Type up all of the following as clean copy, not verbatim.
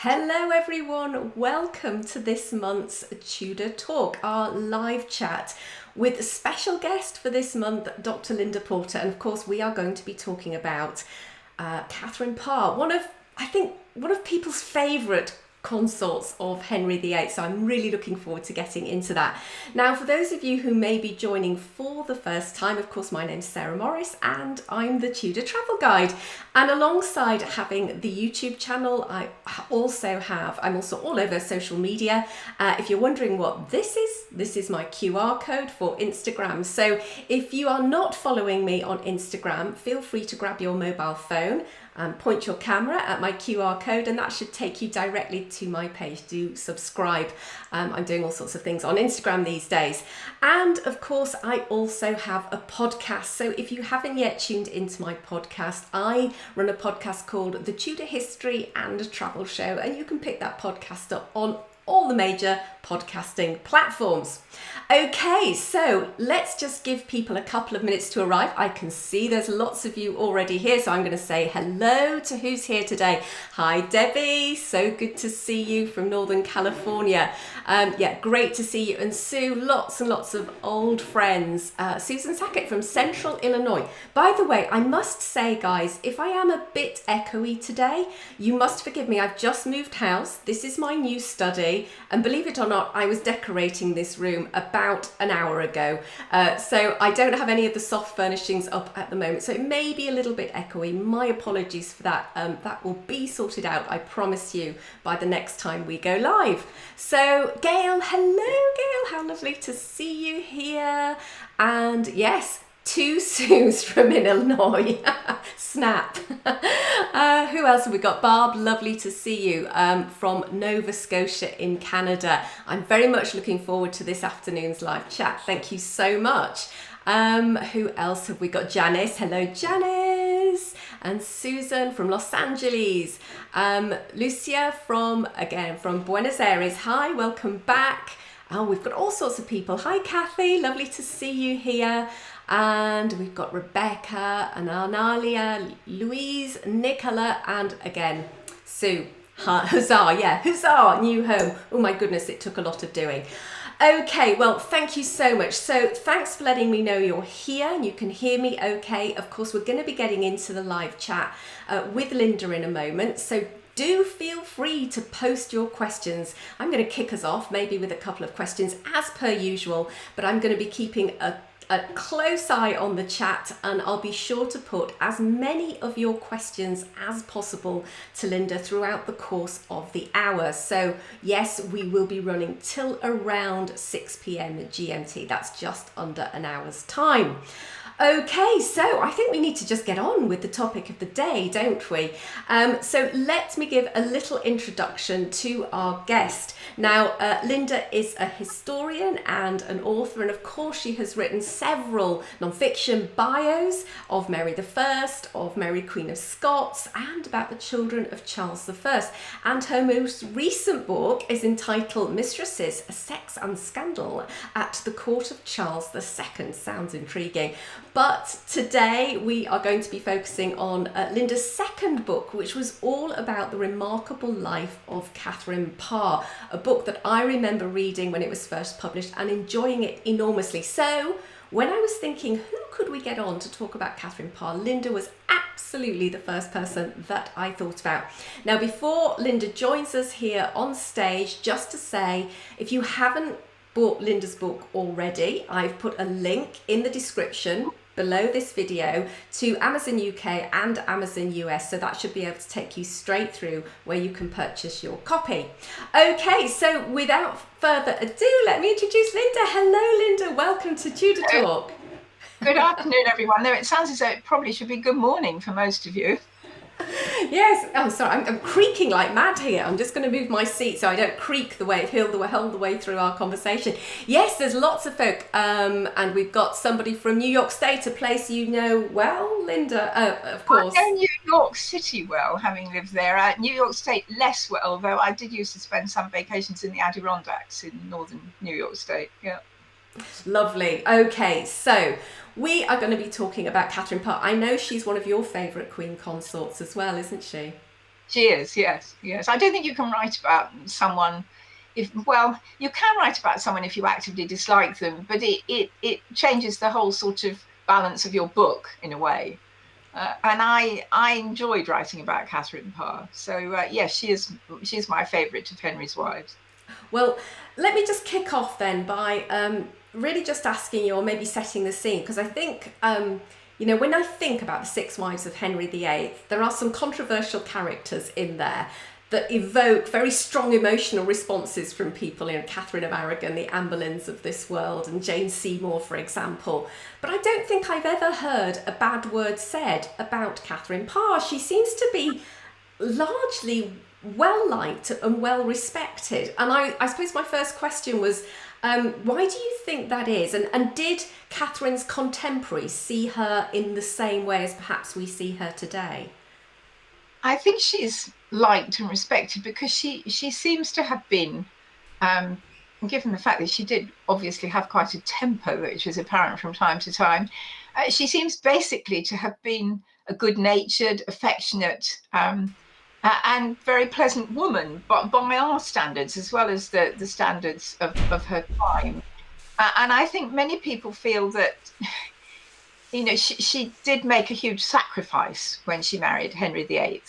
Hello everyone, welcome to this month's Tudor Talk, our live chat with a special guest for this month, Dr. Linda Porter. And of course we are going to be talking about Katherine Parr, one of people's favourite consorts of Henry VIII, so I'm really looking forward to getting into that. Now, for those of you who may be joining for the first time, of course, my name's Sarah Morris and I'm the Tudor Travel Guide. And alongside having the YouTube channel, I'm also all over social media. If you're wondering what this is my QR code for Instagram. So if you are not following me on Instagram, feel free to grab your mobile phone and point your camera at my QR code and that should take you directly to my page. Do subscribe. I'm doing all sorts of things on Instagram these days. And of course, I also have a podcast. So if you haven't yet tuned into my podcast, I run a podcast called The Tudor History and Travel Show, and you can pick that podcast up on all the major podcasting platforms. Okay, so let's just give people a couple of minutes to arrive. I can see there's lots of you already here, so I'm going to say hello to who's here today. Hi Debbie, so good to see you from Northern California. Great to see you. And Sue, lots and lots of old friends. Susan Sackett from Central Illinois. By the way, I must say, guys, if I am a bit echoey today, you must forgive me. I've just moved house. This is my new study, and believe it or not, I was decorating this room about an hour ago. So I don't have any of the soft furnishings up at the moment. So it may be a little bit echoey. My apologies for that. That will be sorted out, I promise you, by the next time we go live. So Gail, hello Gail, how lovely to see you here. And yes, two Sues from Illinois. Snap. Who else have we got? Barb, lovely to see you from Nova Scotia in Canada. I'm very much looking forward to this afternoon's live chat. Thank you so much. Who else have we got? Janice. Hello, Janice. And Susan from Los Angeles. Lucia from Buenos Aires. Hi, welcome back. Oh, we've got all sorts of people. Hi, Kathy. Lovely to see you here. And we've got Rebecca and Analia, Louise, Nicola, and again, Sue. Huzzah, yeah, huzzah, new home. Oh my goodness, it took a lot of doing. Okay, well, thank you so much. So thanks for letting me know you're here and you can hear me okay. Of course, we're going to be getting into the live chat with Linda in a moment. So do feel free to post your questions. I'm going to kick us off maybe with a couple of questions as per usual, but I'm going to be keeping a close eye on the chat and I'll be sure to put as many of your questions as possible to Linda throughout the course of the hour. So yes, we will be running till around 6 p.m. GMT. That's just under an hour's time. Okay, so I think we need to just get on with the topic of the day, don't we? So let me give a little introduction to our guest. Now, Linda is a historian and an author, and of course she has written several non-fiction bios of Mary I, of Mary Queen of Scots, and about the children of Charles I. And her most recent book is entitled Mistresses, Sex and Scandal at the Court of Charles II. Sounds intriguing. But today we are going to be focusing on Linda's second book, which was all about the remarkable life of Katherine Parr, a book that I remember reading when it was first published and enjoying it enormously. So when I was thinking, who could we get on to talk about Katherine Parr, Linda was absolutely the first person that I thought about. Now, before Linda joins us here on stage, just to say, if you haven't bought Linda's book already, I've put a link in the description below this video to Amazon UK and Amazon US, so that should be able to take you straight through where you can purchase your copy. Okay, so without further ado, let me introduce Linda. Hello Linda, welcome to Tudor Talk. Good afternoon everyone. Though it sounds as though it probably should be good morning for most of you. Yes, I'm sorry, I'm creaking like mad here. I'm just going to move my seat so I don't creak the way through our conversation. Yes, there's lots of folk, and we've got somebody from New York State, a place you know well, Linda, of course. I know New York City well, having lived there. New York State less well, though I did used to spend some vacations in the Adirondacks in northern New York State. Yeah. Lovely. Okay, so we are going to be talking about Katherine Parr. I know she's one of your favourite Queen consorts as well, isn't she? She is, yes, yes. I don't think you can write about someone well, you can write about someone if you actively dislike them, but it changes the whole sort of balance of your book in a way. And I enjoyed writing about Katherine Parr. So yes, she's my favourite of Henry's wives. Well, let me just kick off then by really just asking you, or maybe setting the scene, because I think, when I think about the six wives of Henry VIII, there are some controversial characters in there that evoke very strong emotional responses from people. Catherine of Aragon, the Anne Boleyns of this world, and Jane Seymour, for example. But I don't think I've ever heard a bad word said about Katherine Parr. She seems to be largely well liked and well respected. And I suppose my first question was, why do you think that is? And did Catherine's contemporaries see her in the same way as perhaps we see her today? I think she's liked and respected because she seems to have been, given the fact that she did obviously have quite a temper, which was apparent from time to time, she seems basically to have been a good-natured, affectionate, and very pleasant woman, but by our standards as well as the standards of her time. And I think many people feel that she did make a huge sacrifice when she married Henry VIII,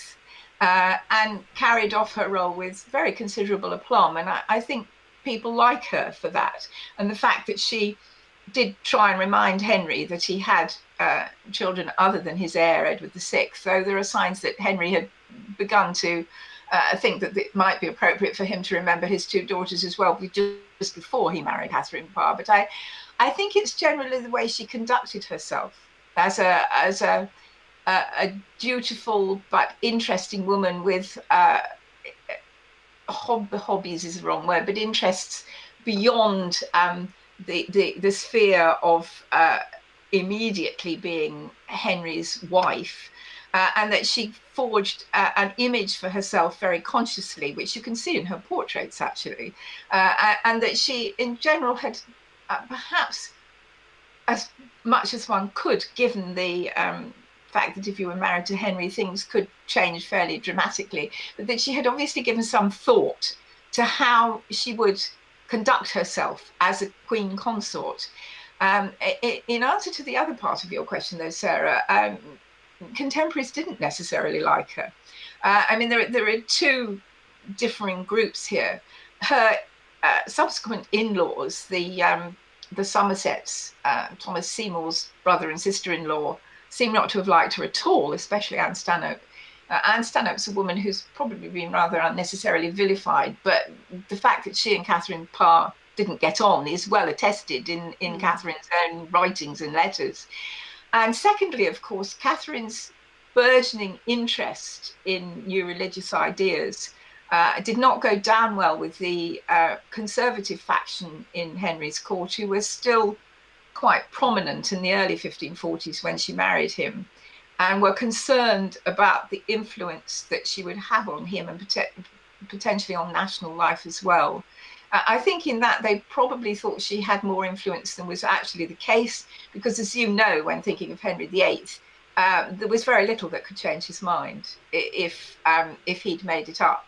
and carried off her role with very considerable aplomb. And I think people like her for that. And the fact that she did try and remind Henry that he had children other than his heir, Edward VI, though there are signs that Henry had begun to think that it might be appropriate for him to remember his two daughters as well, just before he married Katherine Parr. But I think it's generally the way she conducted herself as a dutiful but interesting woman with hobbies is the wrong word, but interests beyond the sphere of immediately being Henry's wife. And that she forged an image for herself very consciously, which you can see in her portraits, actually. And that she, in general, had perhaps as much as one could, given the fact that if you were married to Henry, things could change fairly dramatically, but that she had obviously given some thought to how she would conduct herself as a queen consort. In answer to the other part of your question, though, Sarah, contemporaries didn't necessarily like her. There are two differing groups here. Her subsequent in-laws, the Somersets, Thomas Seymour's brother and sister-in-law, seem not to have liked her at all, especially Anne Stanhope. Anne Stanhope's a woman who's probably been rather unnecessarily vilified, but the fact that she and Katherine Parr didn't get on is well attested in Catherine's own writings and letters. And secondly, of course, Catherine's burgeoning interest in new religious ideas did not go down well with the conservative faction in Henry's court, who was still quite prominent in the early 1540s when she married him, and were concerned about the influence that she would have on him and potentially on national life as well. I think in that they probably thought she had more influence than was actually the case, because as you know, when thinking of Henry VIII, there was very little that could change his mind if he'd made it up.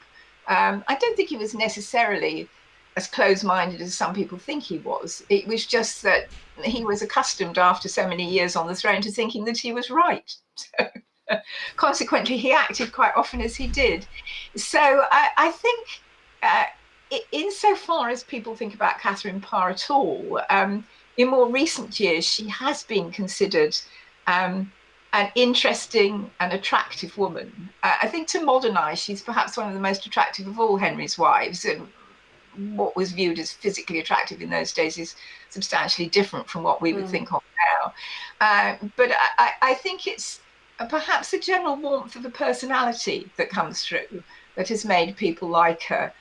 I don't think he was necessarily as close-minded as some people think he was. It was just that he was accustomed after so many years on the throne to thinking that he was right. So, consequently, he acted quite often as he did. So I think insofar as people think about Katherine Parr at all, in more recent years, she has been considered an interesting and attractive woman. I think to modern eyes, she's perhaps one of the most attractive of all Henry's wives. And what was viewed as physically attractive in those days is substantially different from what we would think of now. But I think it's perhaps a general warmth of the personality that comes through that has made people like her.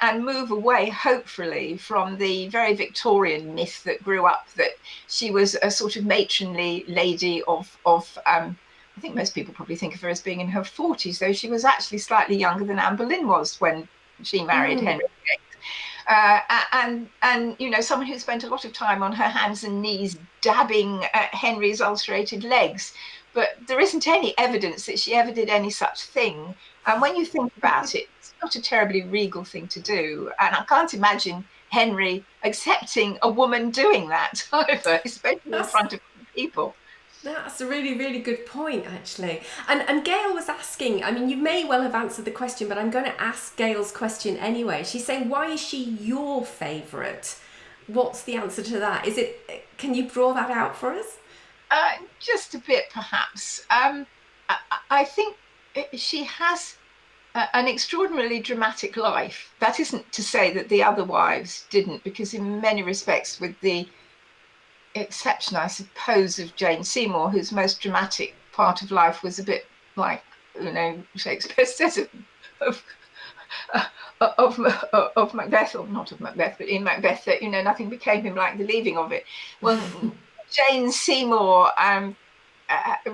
And move away, hopefully, from the very Victorian myth that grew up that she was a sort of matronly lady of I think most people probably think of her as being in her 40s, though she was actually slightly younger than Anne Boleyn was when she married Henry VIII. And someone who spent a lot of time on her hands and knees dabbing at Henry's ulcerated legs. but there isn't any evidence that she ever did any such thing. And when you think about it, it's not a terribly regal thing to do. And I can't imagine Henry accepting a woman doing that either, especially in That's front of people. That's a really, really good point, actually. And Gail was asking, I mean, you may well have answered the question, but I'm going to ask Gail's question anyway. She's saying, why is she your favourite? What's the answer to that? Can you draw that out for us? Just a bit, perhaps. I think she has an extraordinarily dramatic life. That isn't to say that the other wives didn't, because in many respects, with the exception, I suppose, of Jane Seymour, whose most dramatic part of life was a bit like, Shakespeare says of of Macbeth, or not of Macbeth, but in Macbeth, that nothing became him like the leaving of it. Well, Jane Seymour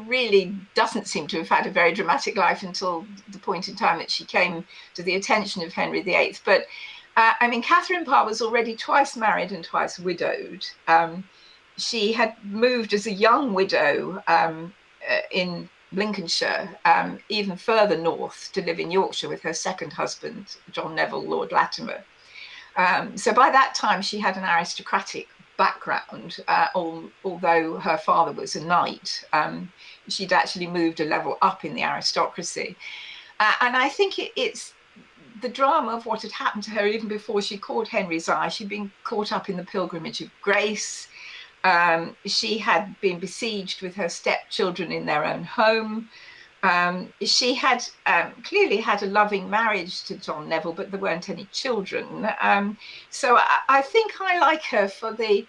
really doesn't seem to have had a very dramatic life until the point in time that she came to the attention of Henry VIII. But Katherine Parr was already twice married and twice widowed. She had moved as a young widow in Lincolnshire, even further north, to live in Yorkshire with her second husband, John Neville, Lord Latimer. So by that time, she had an aristocratic background, although her father was a knight. She'd actually moved a level up in the aristocracy. And I think it's the drama of what had happened to her even before she caught Henry's eye. She'd been caught up in the pilgrimage of grace. She had been besieged with her stepchildren in their own home. She had clearly had a loving marriage to John Neville, but there weren't any children. So I think I like her for the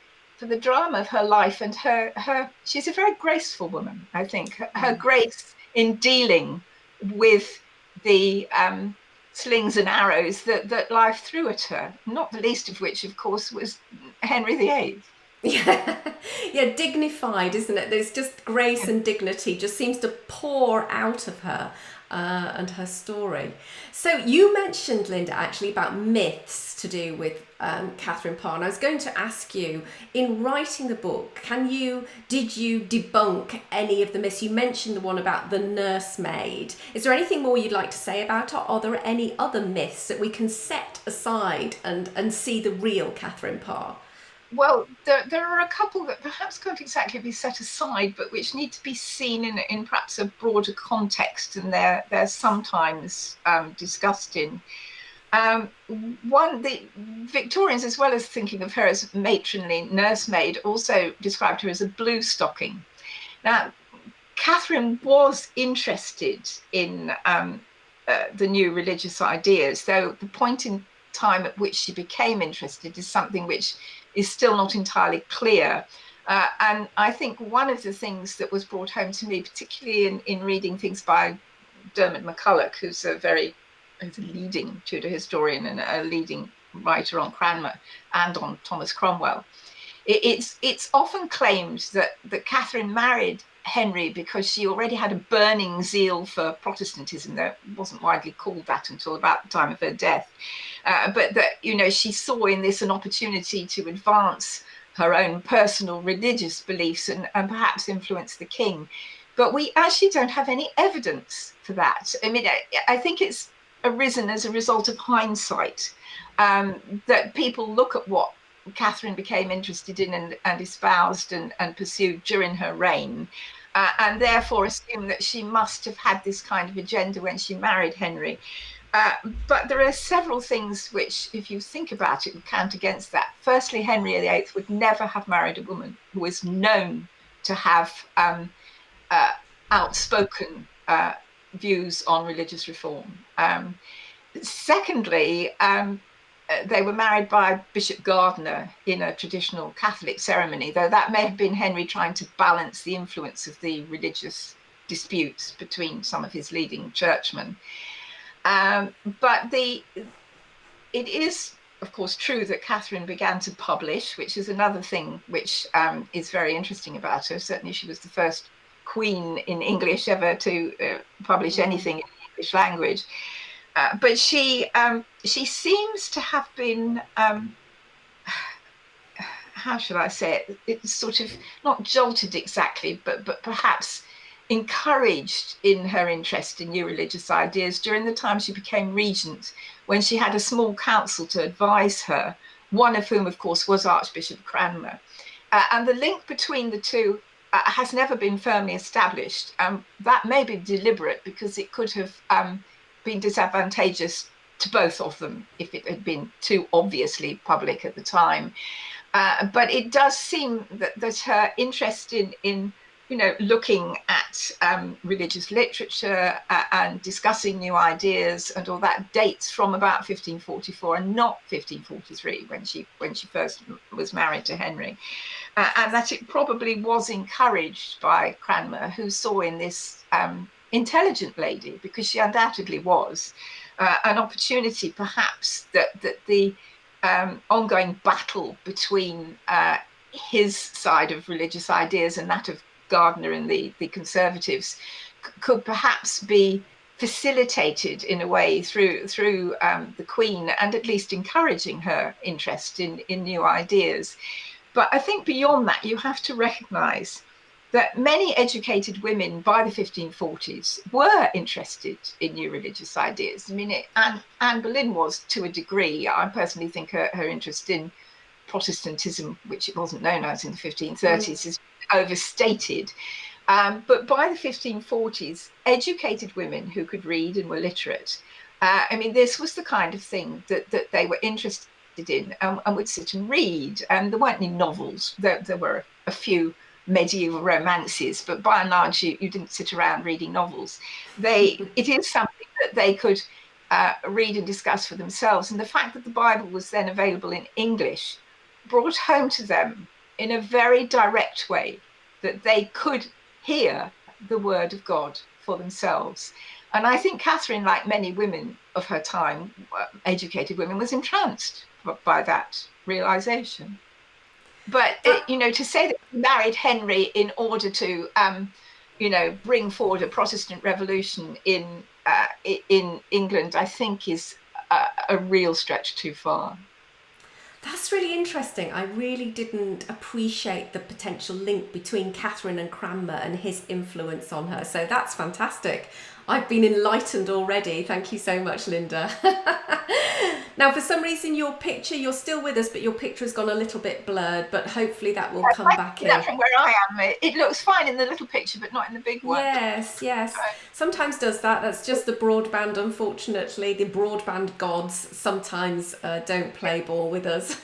drama of her life, and she's a very graceful woman. I think her grace in dealing with the slings and arrows that life threw at her, not the least of which, of course, was Henry VIII. Yeah, dignified, isn't it? There's just grace and dignity just seems to pour out of her and her story. So you mentioned, Linda, actually about myths to do with Katherine Parr. And I was going to ask you, in writing the book, did you debunk any of the myths? You mentioned the one about the nursemaid. Is there anything more you'd like to say about her? Are there any other myths that we can set aside and see the real Katherine Parr? Well, there are a couple that perhaps can't exactly be set aside, but which need to be seen in perhaps a broader context, and they're sometimes discussed in. One, the Victorians, as well as thinking of her as matronly nursemaid, also described her as a blue stocking. Now, Catherine was interested in the new religious ideas, though the point in time at which she became interested is something which is still not entirely clear. And I think one of the things that was brought home to me, particularly in reading things by Dermot McCulloch, who's a leading Tudor historian and a leading writer on Cranmer and on Thomas Cromwell, it's often claimed that Catherine married Henry because she already had a burning zeal for Protestantism. That wasn't widely called that until about the time of her death. But that, she saw in this an opportunity to advance her own personal religious beliefs and perhaps influence the king. But we actually don't have any evidence for that. I think it's arisen as a result of hindsight, that people look at what Catherine became interested in and espoused and pursued during her reign, and therefore assume that she must have had this kind of agenda when she married Henry. But there are several things which, if you think about it, would count against that. Firstly, Henry VIII would never have married a woman who was known to have outspoken views on religious reform. Secondly, they were married by Bishop Gardiner in a traditional Catholic ceremony, though that may have been Henry trying to balance the influence of the religious disputes between some of his leading churchmen. But it is, of course, true that Catherine began to publish, which is another thing which is very interesting about her. Certainly she was the first queen in English ever to publish anything in the English language. But she seems to have been, how should I say it? It's sort of not jolted exactly, but perhaps encouraged in her interest in new religious ideas during the time she became regent, when she had a small council to advise her, one of whom, of course, was Archbishop Cranmer. And the link between the two has never been firmly established. That may be deliberate, because it could have been disadvantageous to both of them if it had been too obviously public at the time. But it does seem that her interest in looking at religious literature and discussing new ideas and all that dates from about 1544 and not 1543, when she first was married to Henry. And that it probably was encouraged by Cranmer, who saw in this intelligent lady, because she undoubtedly was, an opportunity perhaps that the ongoing battle between his side of religious ideas and that of Gardiner and the Conservatives could perhaps be facilitated in a way through the Queen, and at least encouraging her interest in new ideas. But I think beyond that, you have to recognise that many educated women by the 1540s were interested in new religious ideas. I mean, Anne Boleyn was to a degree. I personally think her interest in Protestantism, which it wasn't known as in the 1530s, is overstated. But by the 1540s, educated women who could read and were literate, I mean, this was the kind of thing that they were interested in and would sit and read. And there weren't any novels. There were a few medieval romances, but by and large, you didn't sit around reading novels. It is something that they could read and discuss for themselves. And the fact that the Bible was then available in English brought home to them in a very direct way that they could hear the word of God for themselves. And I think Catherine, like many women of her time, educated women, was entranced by that realization. But to say that she married Henry in order to bring forward a Protestant revolution in England, I think is a real stretch too far. That's really interesting. I really didn't appreciate the potential link between Catherine and Cranmer and his influence on her. So that's fantastic. I've been enlightened already. Thank you so much, Linda. Now, for some reason, you're still with us, but your picture has gone a little bit blurred, but hopefully that will come back in. From where I am, it looks fine in the little picture, but not in the big one. Yes. Sometimes does that. That's just the broadband, unfortunately. The broadband gods sometimes don't play ball with us.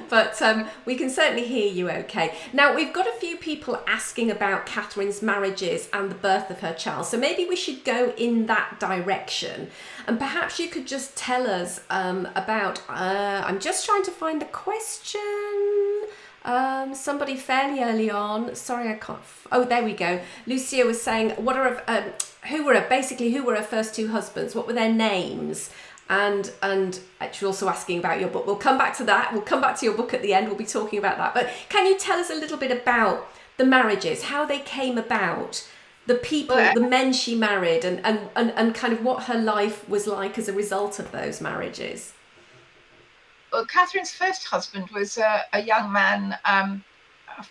But we can certainly hear you okay. Now, we've got a few people asking about Catherine's marriages and the birth of her child. So maybe we should go in that direction. And perhaps you could just tell us about, I'm just trying to find the question. Somebody fairly early on, sorry, I can't, there we go. Lucia was saying, who were her first two husbands? What were their names? And actually also asking about your book. We'll come back to that. We'll come back to your book at the end. We'll be talking about that. But can you tell us a little bit about the marriages, how they came about, the people, the men she married, and kind of what her life was like as a result of those marriages? Well, Catherine's first husband was a young man,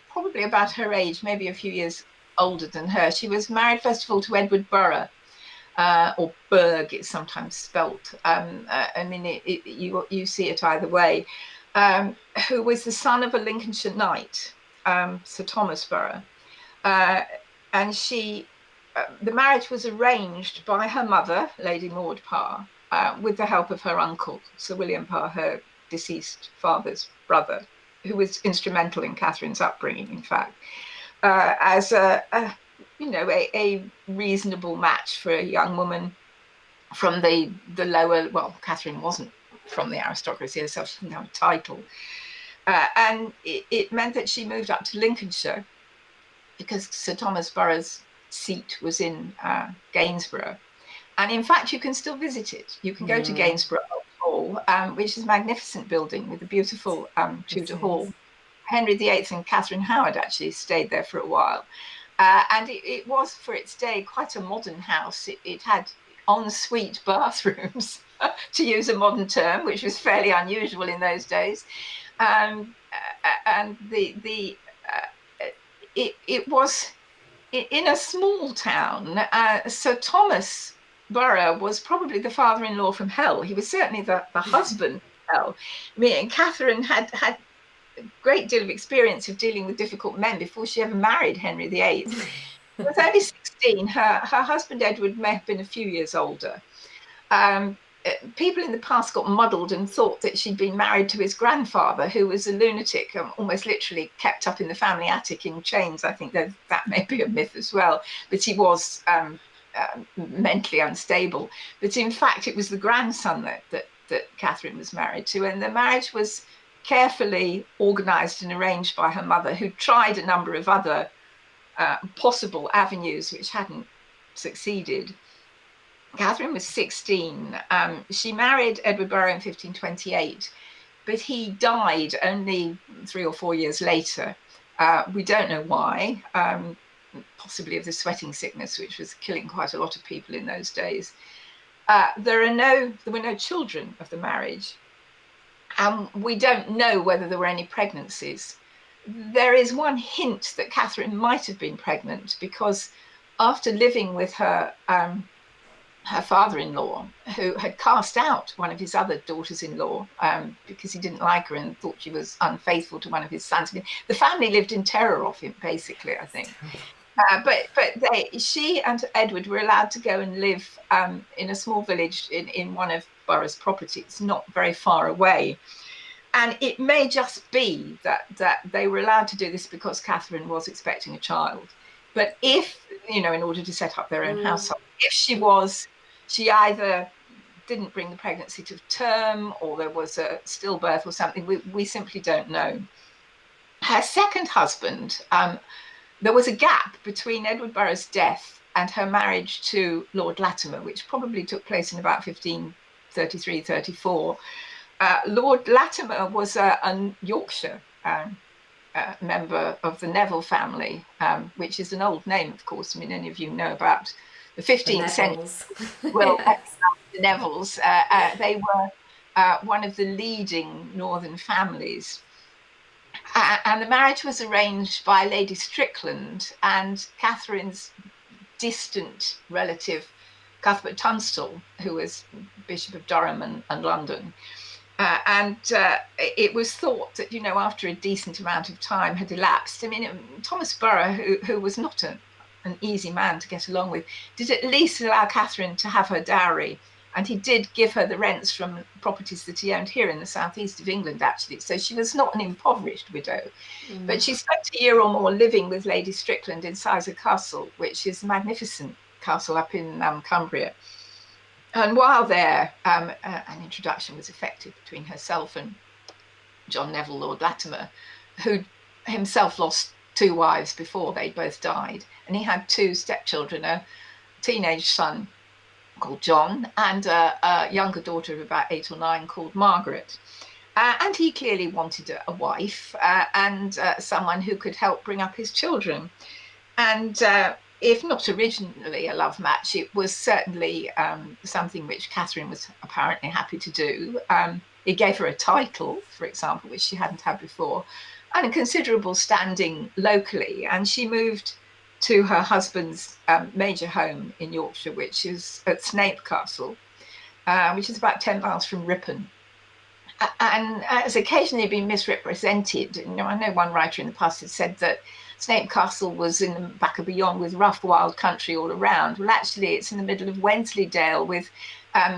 probably about her age, maybe a few years older than her. She was married, first of all, to Edward Burgh, or Berg, it's sometimes spelt. I mean, you see it either way, who was the son of a Lincolnshire knight, Sir Thomas Burgh. And the marriage was arranged by her mother, Lady Maud Parr, with the help of her uncle, Sir William Parr, her deceased father's brother, who was instrumental in Catherine's upbringing, in fact, as a reasonable match for a young woman from the lower. Well, Catherine wasn't from the aristocracy herself; she didn't have a title, and it meant that she moved up to Lincolnshire because Sir Thomas Burgh's seat was in Gainsborough, and in fact, you can still visit it. You can go to Gainsborough Old Hall, which is a magnificent building with a beautiful Tudor hall. Henry VIII and Catherine Howard actually stayed there for a while. And it was, for its day, quite a modern house. It had ensuite bathrooms, to use a modern term, which was fairly unusual in those days. And it in a small town, Sir Thomas Burrough was probably the father-in-law from hell. He was certainly the husband from hell. I mean, and Catherine had a great deal of experience of dealing with difficult men before she ever married Henry VIII. She was only 16. Her husband Edward may have been a few years older. People in the past got muddled and thought that she'd been married to his grandfather, who was a lunatic, almost literally kept up in the family attic in chains. I think that may be a myth as well, but he was mentally unstable. But in fact, it was the grandson that Catherine was married to, and the marriage was carefully organised and arranged by her mother, who tried a number of other possible avenues which hadn't succeeded. Catherine was 16. She married Edward Burrough in 1528, but he died only 3 or 4 years later. We don't know why, possibly of the sweating sickness, which was killing quite a lot of people in those days. There were no children of the marriage. We don't know whether there were any pregnancies. There is one hint that Catherine might have been pregnant, because after living with her father-in-law, who had cast out one of his other daughters-in-law because he didn't like her and thought she was unfaithful to one of his sons. I mean, the family lived in terror of him, basically, I think. But she and Edward were allowed to go and live in a small village in one of Burrough's properties, not very far away. And it may just be that they were allowed to do this because Catherine was expecting a child. But if, in order to set up their own household, if she either didn't bring the pregnancy to term, or there was a stillbirth or something, we simply don't know. Her second husband, there was a gap between Edward Burrough's death and her marriage to Lord Latimer, which probably took place in about 1533-34. Lord Latimer was a Yorkshire member of the Neville family, which is an old name, of course. I mean, any of you know about the 15th century. Well, yes. The Nevilles, they were one of the leading northern families. And the marriage was arranged by Lady Strickland and Catherine's distant relative, Cuthbert Tunstall, who was Bishop of Durham and London. And it was thought that, after a decent amount of time had elapsed, I mean, Thomas Burrough, who was not an easy man to get along with, did at least allow Catherine to have her dowry. And he did give her the rents from properties that he owned here in the southeast of England, actually. So she was not an impoverished widow. But she spent a year or more living with Lady Strickland in Seymour Castle, which is a magnificent castle up in Cumbria. And while there, an introduction was effected between herself and John Neville, Lord Latimer, who himself lost 2 wives before they both died. And he had 2 stepchildren, a teenage son called John and a younger daughter of about 8 or 9 called Margaret. And he clearly wanted a wife and someone who could help bring up his children. And if not originally a love match, it was certainly something which Catherine was apparently happy to do. It gave her a title, for example, which she hadn't had before, and a considerable standing locally. And she moved to her husband's major home in Yorkshire, which is at Snape Castle, which is about 10 miles from Ripon. And has occasionally been misrepresented. I know one writer in the past had said that Snape Castle was in the back of beyond with rough, wild country all around. Well, actually, it's in the middle of Wensleydale with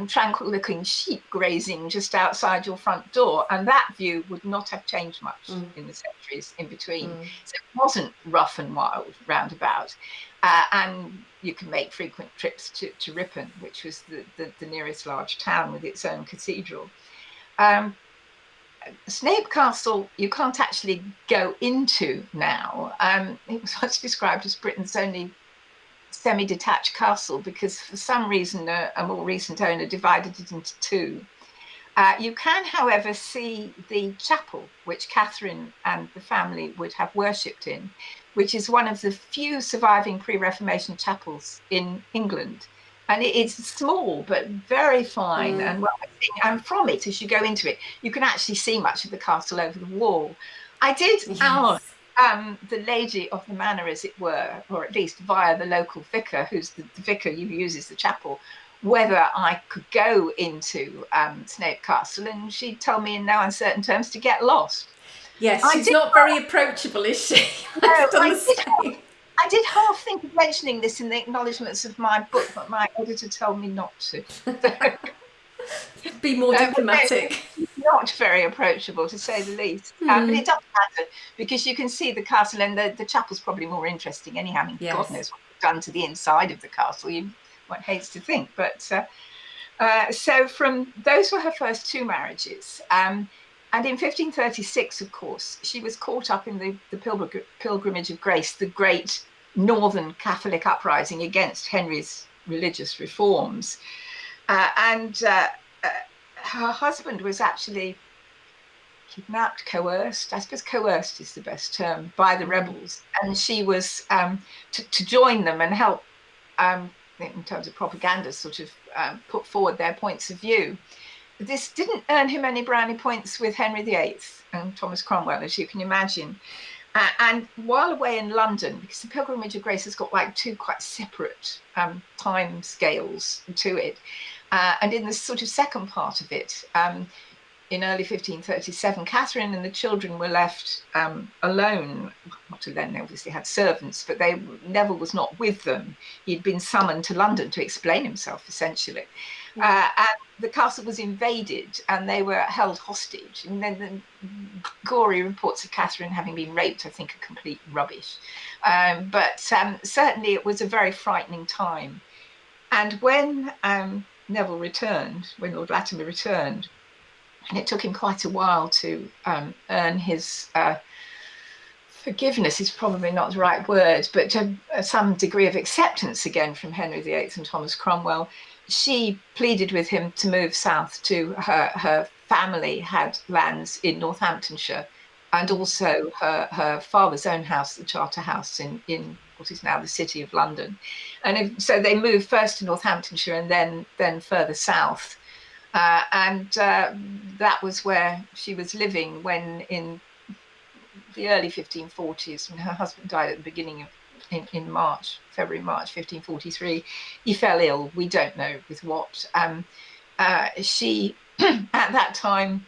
tranquil-looking sheep grazing just outside your front door. And that view would not have changed much in the centuries in between. So it wasn't rough and wild roundabout. And you can make frequent trips to Ripon, which was the nearest large town with its own cathedral. Snape Castle, you can't actually go into now. It was once described as Britain's only semi-detached castle because for some reason a more recent owner divided it into 2. You can, however, see the chapel which Catherine and the family would have worshipped in, which is one of the few surviving pre-Reformation chapels in England. And it's small, but very fine and well-looking. And from it, as you go into it, you can actually see much of the castle over the wall. I did. Yes. the lady of the manor, as it were, or at least via the local vicar, who's the vicar who uses the chapel, whether I could go into Snape Castle, and she told me in no uncertain terms to get lost. Yes, she's not very approachable, is she? No, I've done the same. I did half think of mentioning this in the acknowledgements of my book, but my editor told me not to. Be more diplomatic. Not very approachable, to say the least. But it doesn't matter, because you can see the castle, and the chapel's probably more interesting anyhow. I mean, yes. God knows what they've done to the inside of the castle. One hates to think. But so from those were her first two marriages. And in 1536, of course, she was caught up in the Pilgrimage of Grace, the great Northern Catholic uprising against Henry's religious reforms. Her husband was actually kidnapped, coerced. I suppose coerced is the best term, by the rebels. And she was to join them and help, in terms of propaganda, sort of put forward their points of view. This didn't earn him any brownie points with Henry VIII and Thomas Cromwell, as you can imagine. And while away in London, because the Pilgrimage of Grace has got like two quite separate time scales to it, and in the sort of second part of it, in early 1537, Catherine and the children were left alone. Not to then, they obviously had servants, but Neville was not with them. He'd been summoned to London to explain himself, essentially. And the castle was invaded, and they were held hostage. And then the gory reports of Catherine having been raped, I think, are complete rubbish. But certainly it was a very frightening time. And when Neville returned, when Lord Latimer returned, and it took him quite a while to earn his forgiveness is probably not the right word, but some degree of acceptance again from Henry VIII and Thomas Cromwell, she pleaded with him to move south to her family had lands in Northamptonshire, and also her father's own house, the Charter House in what is now the City of London. And so they moved first to Northamptonshire and then further south. And that was where she was living when, in the early 1540s, when her husband died at the beginning of in February, March 1543, he fell ill. We don't know with what. She, at that time,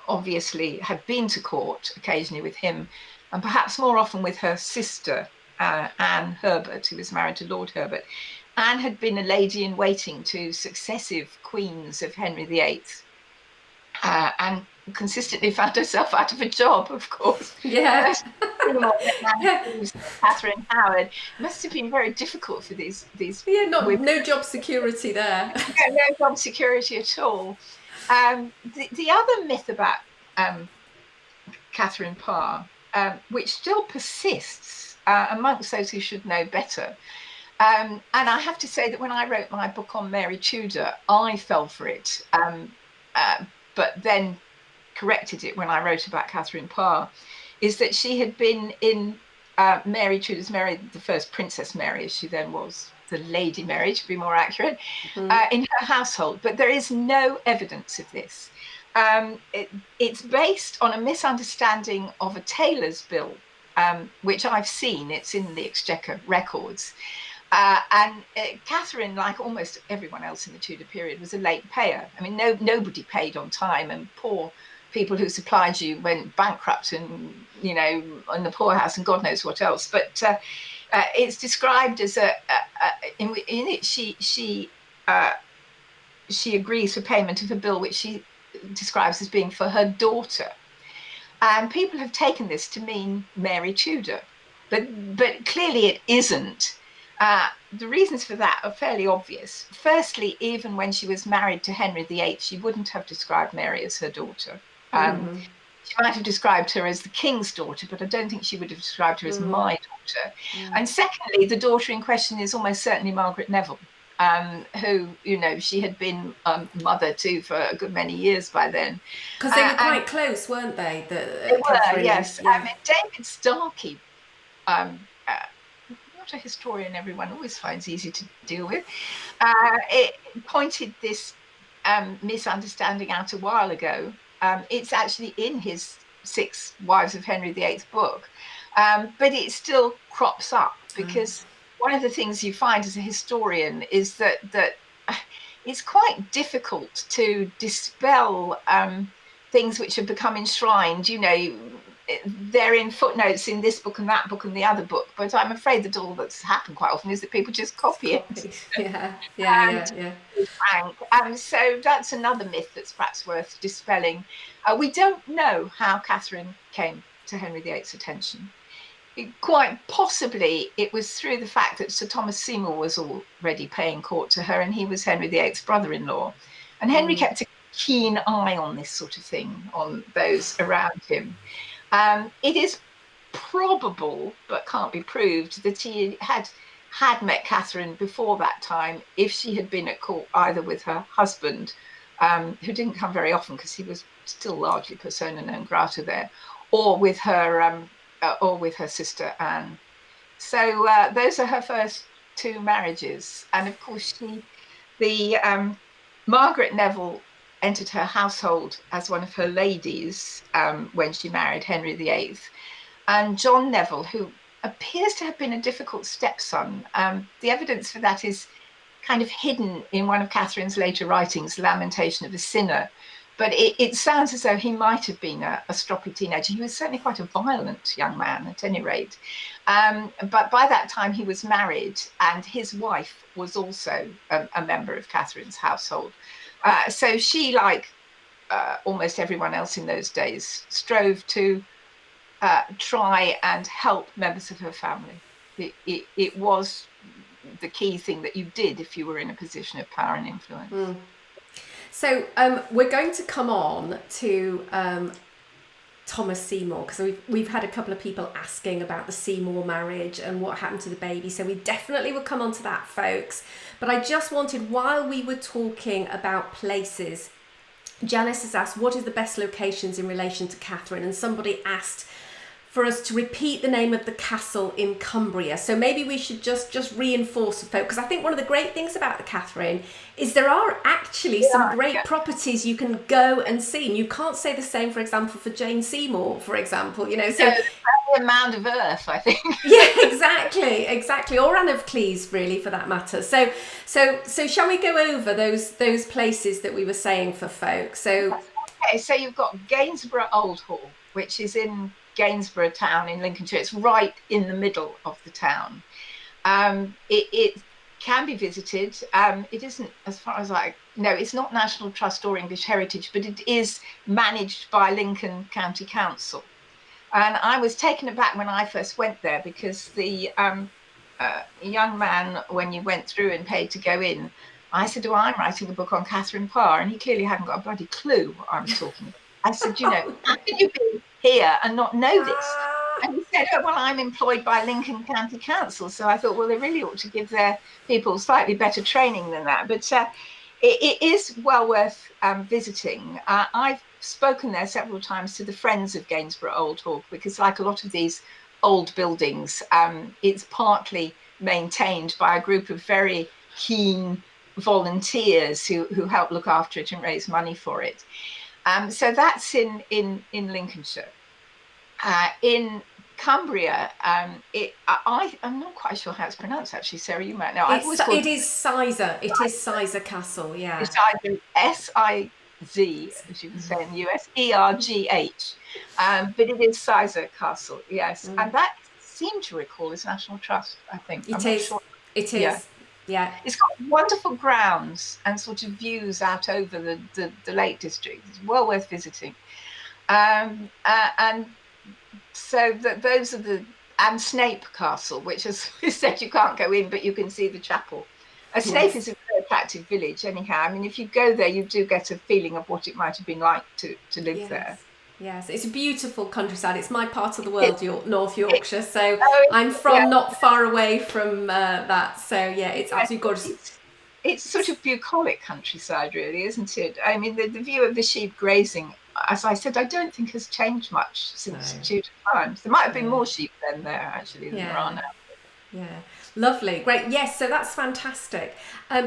obviously had been to court occasionally with him, and perhaps more often with her sister, Anne Herbert, who was married to Lord Herbert. Anne had been a lady in waiting to successive queens of Henry VIII, and consistently found herself out of a job, of course. Yeah. Catherine Howard. It must have been very difficult for these no job security there. No job security at all. The other myth about Katherine Parr, which still persists amongst those who should know better, and I have to say that when I wrote my book on Mary Tudor, I fell for it, but then corrected it when I wrote about Katherine Parr, is that she had been in Mary Tudor's the first Princess Mary, as she then was, the Lady Mary to be more accurate, in her household. But there is no evidence of this. It's based on a misunderstanding of a tailor's bill, which I've seen. It's in the Exchequer records. And Catherine, like almost everyone else in the Tudor period, was a late payer. I mean, nobody paid on time, and poor people who supplied you went bankrupt, and in the poorhouse and God knows what else. But it's described as in it she agrees for payment of a bill which she describes as being for her daughter, and people have taken this to mean Mary Tudor, but clearly it isn't. The reasons for that are fairly obvious. Firstly, even when she was married to Henry VIII, she wouldn't have described Mary as her daughter. She might have described her as the king's daughter, but I don't think she would have described her as my daughter. And secondly, the daughter in question is almost certainly Margaret Neville, who, she had been mother to for a good many years by then. Because they were quite close, weren't they? They were, yes. Yeah. I mean, David Starkey, not a historian everyone always finds easy to deal with, it pointed this misunderstanding out a while ago. It's actually in his Six Wives of Henry VIII book, but it still crops up because one of the things you find as a historian is that it's quite difficult to dispel things which have become enshrined. They're in footnotes in this book and that book and the other book, but I'm afraid that all that's happened quite often is that people just copy it. Yeah. So that's another myth that's perhaps worth dispelling. We don't know how Catherine came to Henry VIII's attention. Quite possibly it was through the fact that Sir Thomas Seymour was already paying court to her, and he was Henry VIII's brother-in-law. And Henry kept a keen eye on this sort of thing, on those around him. It is probable, but can't be proved, that he had met Catherine before that time if she had been at court either with her husband, who didn't come very often because he was still largely persona non grata there, or with her sister Anne. So those are her first two marriages. And of course, Margaret Neville entered her household as one of her ladies when she married Henry VIII. And John Neville, who appears to have been a difficult stepson, the evidence for that is kind of hidden in one of Catherine's later writings, Lamentation of a Sinner. But it sounds as though he might have been a stroppy teenager. He was certainly quite a violent young man, at any rate. But by that time, he was married, and his wife was also a member of Catherine's household. So she, like almost everyone else in those days, strove to try and help members of her family. It was the key thing that you did if you were in a position of power and influence. So we're going to come on to Thomas Seymour, because we've had a couple of people asking about the Seymour marriage and what happened to the baby. So we definitely will come on to that, folks. But I just wanted, while we were talking about places, Janice has asked, what is the best locations in relation to Catherine? And somebody asked for us to repeat the name of the castle in Cumbria. So maybe we should just reinforce the folk, because I think one of the great things about the Catherine is there are actually some great properties you can go and see. And you can't say the same, for example, for Jane Seymour, for example, So a mound of earth, I think. Yeah, exactly. Or Anne of Cleves, really, for that matter. So shall we go over those places that we were saying for folk? So you've got Gainsborough Old Hall, which is in Gainsborough town in Lincolnshire. It's right in the middle of the town. It can be visited. It isn't, as far as it's not National Trust or English Heritage, but it is managed by Lincoln County Council. And I was taken aback when I first went there, because the young man, when you went through and paid to go in, I said, I'm writing a book on Katherine Parr, and he clearly hadn't got a bloody clue what I was talking about. I said, how can you be here and not know this? And he said, I'm employed by Lincoln County Council. So I thought, they really ought to give their people slightly better training than that. But it is well worth visiting. I've spoken there several times to the Friends of Gainsborough Old Hall, because like a lot of these old buildings, it's partly maintained by a group of very keen volunteers who help look after it and raise money for it. So that's in Lincolnshire. In Cumbria, I'm not quite sure how it's pronounced, actually. Sarah, you might know. It is Sizer. It is Sizer Castle, yeah. It's either S-I-Z, as you can say in the US, E-R-G-H. But it is Sizer Castle, yes. And that seemed to recall is National Trust, I think. It is. It is. Yeah. It's got wonderful grounds and sort of views out over the Lake District. It's well worth visiting. And so those are and Snape Castle, which, as we said, you can't go in, but you can see the chapel. Snape is a very attractive village anyhow. I mean, if you go there, you do get a feeling of what it might have been like to live there. Yes, it's a beautiful countryside. It's my part of the world, North Yorkshire. So I'm from not far away from that. So yeah, it's absolutely gorgeous. It's sort of bucolic countryside, really, isn't it? I mean, the view of the sheep grazing, as I said, I don't think has changed much since Tudor times. There might have been more sheep then there, actually, than there are now. Yeah, lovely, great. Yes, so that's fantastic.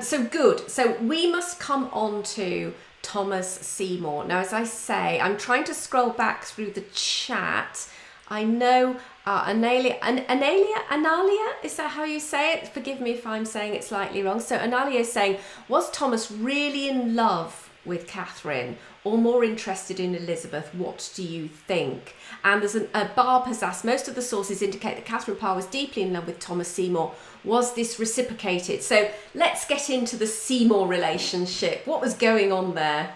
So good. So we must come on to Thomas Seymour. Now, as I say, I'm trying to scroll back through the chat. I know Analia, is that how you say it? Forgive me if I'm saying it slightly wrong. So Analia is saying, was Thomas really in love with Catherine or more interested in Elizabeth? What do you think? And there's Barb has asked, most of the sources indicate that Katherine Parr was deeply in love with Thomas Seymour. Was this reciprocated? So let's get into the Seymour relationship. What was going on there?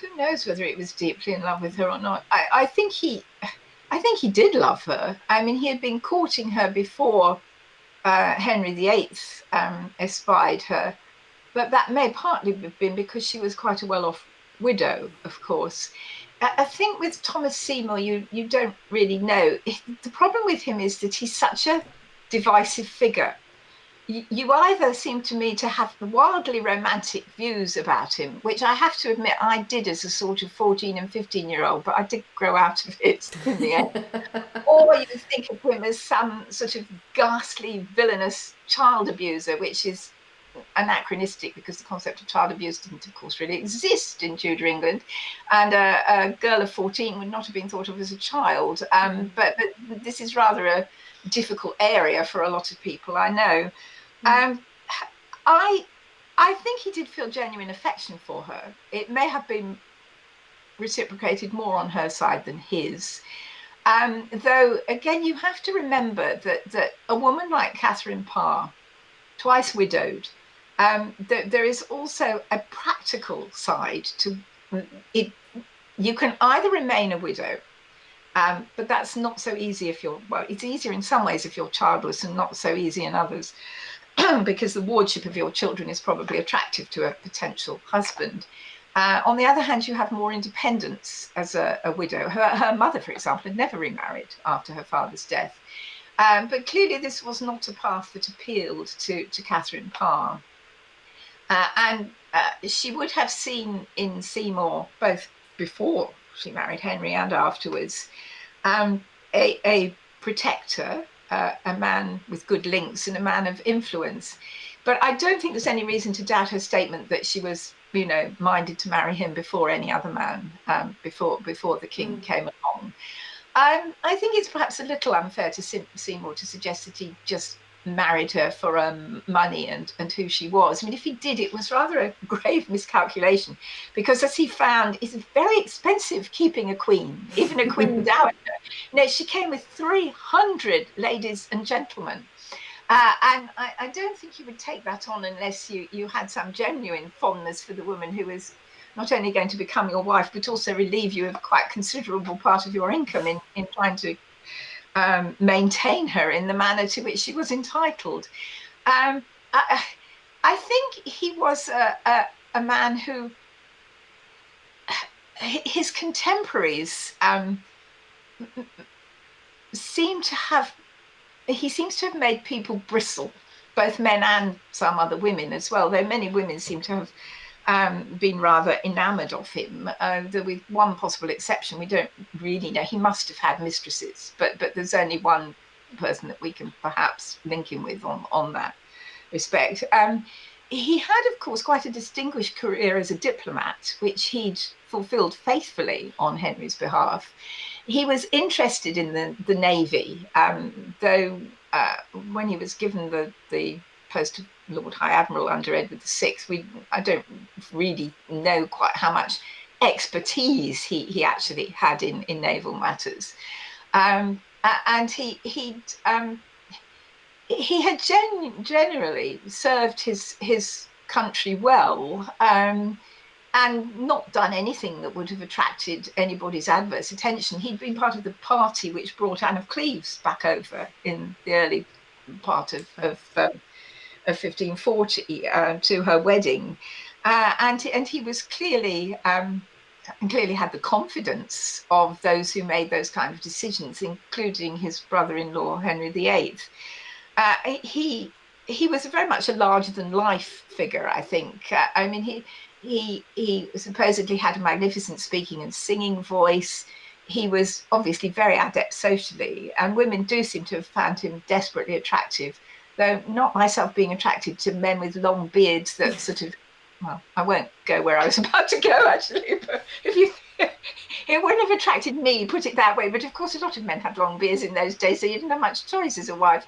Who knows whether he was deeply in love with her or not. I think he did love her. I mean, he had been courting her before Henry VIII espied her, but that may partly have been because she was quite a well-off widow, of course. I think with Thomas Seymour, you don't really know. The problem with him is that he's such a divisive figure. You either seem to me to have wildly romantic views about him, which I have to admit I did as a sort of 14 and 15-year-old, but I did grow out of it in the end. Or you think of him as some sort of ghastly, villainous child abuser, which is anachronistic because the concept of child abuse didn't, of course, really exist in Tudor England, and a girl of 14 would not have been thought of as a child. But this is rather a difficult area for a lot of people, I know. I think he did feel genuine affection for her. It may have been reciprocated more on her side than his. Though, again, you have to remember that a woman like Katherine Parr, twice widowed, there is also a practical side to it. You can either remain a widow, but that's not so easy if you're, well, it's easier in some ways if you're childless and not so easy in others, because the wardship of your children is probably attractive to a potential husband. On the other hand, you have more independence as a widow. Her mother, for example, had never remarried after her father's death. But clearly this was not a path that appealed to Katherine Parr. And she would have seen in Seymour, both before she married Henry and afterwards, a protector, a man with good links and a man of influence. But I don't think there's any reason to doubt her statement that she was, minded to marry him before any other man, before the king came along. I think it's perhaps a little unfair to Seymour to suggest that he just married her for money and who she was. I mean, if he did, it was rather a grave miscalculation, because as he found, it's very expensive keeping a queen, even a queen dowager. She came with 300 ladies and gentlemen. And I don't think you would take that on unless you had some genuine fondness for the woman who was not only going to become your wife, but also relieve you of quite considerable part of your income in trying to maintain her in the manner to which she was entitled. I think he was a man who, his contemporaries seems to have made people bristle, both men and some other women as well, though many women seem to have been rather enamoured of him, though with one possible exception. We don't really know. He must have had mistresses, but there's only one person that we can perhaps link him with on that respect. He had, of course, quite a distinguished career as a diplomat, which he'd fulfilled faithfully on Henry's behalf. He was interested in the Navy, though when he was given the post of Lord High Admiral under Edward VI, I don't really know quite how much expertise he actually had in naval matters, and he had generally served his country well, and not done anything that would have attracted anybody's adverse attention. He'd been part of the party which brought Anne of Cleves back over in the early part of 1540 to her wedding, and he was clearly had the confidence of those who made those kind of decisions, including his brother-in-law Henry VIII. He was very much a larger-than-life figure, I think. I mean, he supposedly had a magnificent speaking and singing voice. He was obviously very adept socially, and women do seem to have found him desperately attractive, though not myself being attracted to men with long beards that sort of well, I won't go where I was about to go, actually, but if you, it wouldn't have attracted me, put it that way. But of course, a lot of men had long beards in those days, so you didn't have much choice as a wife.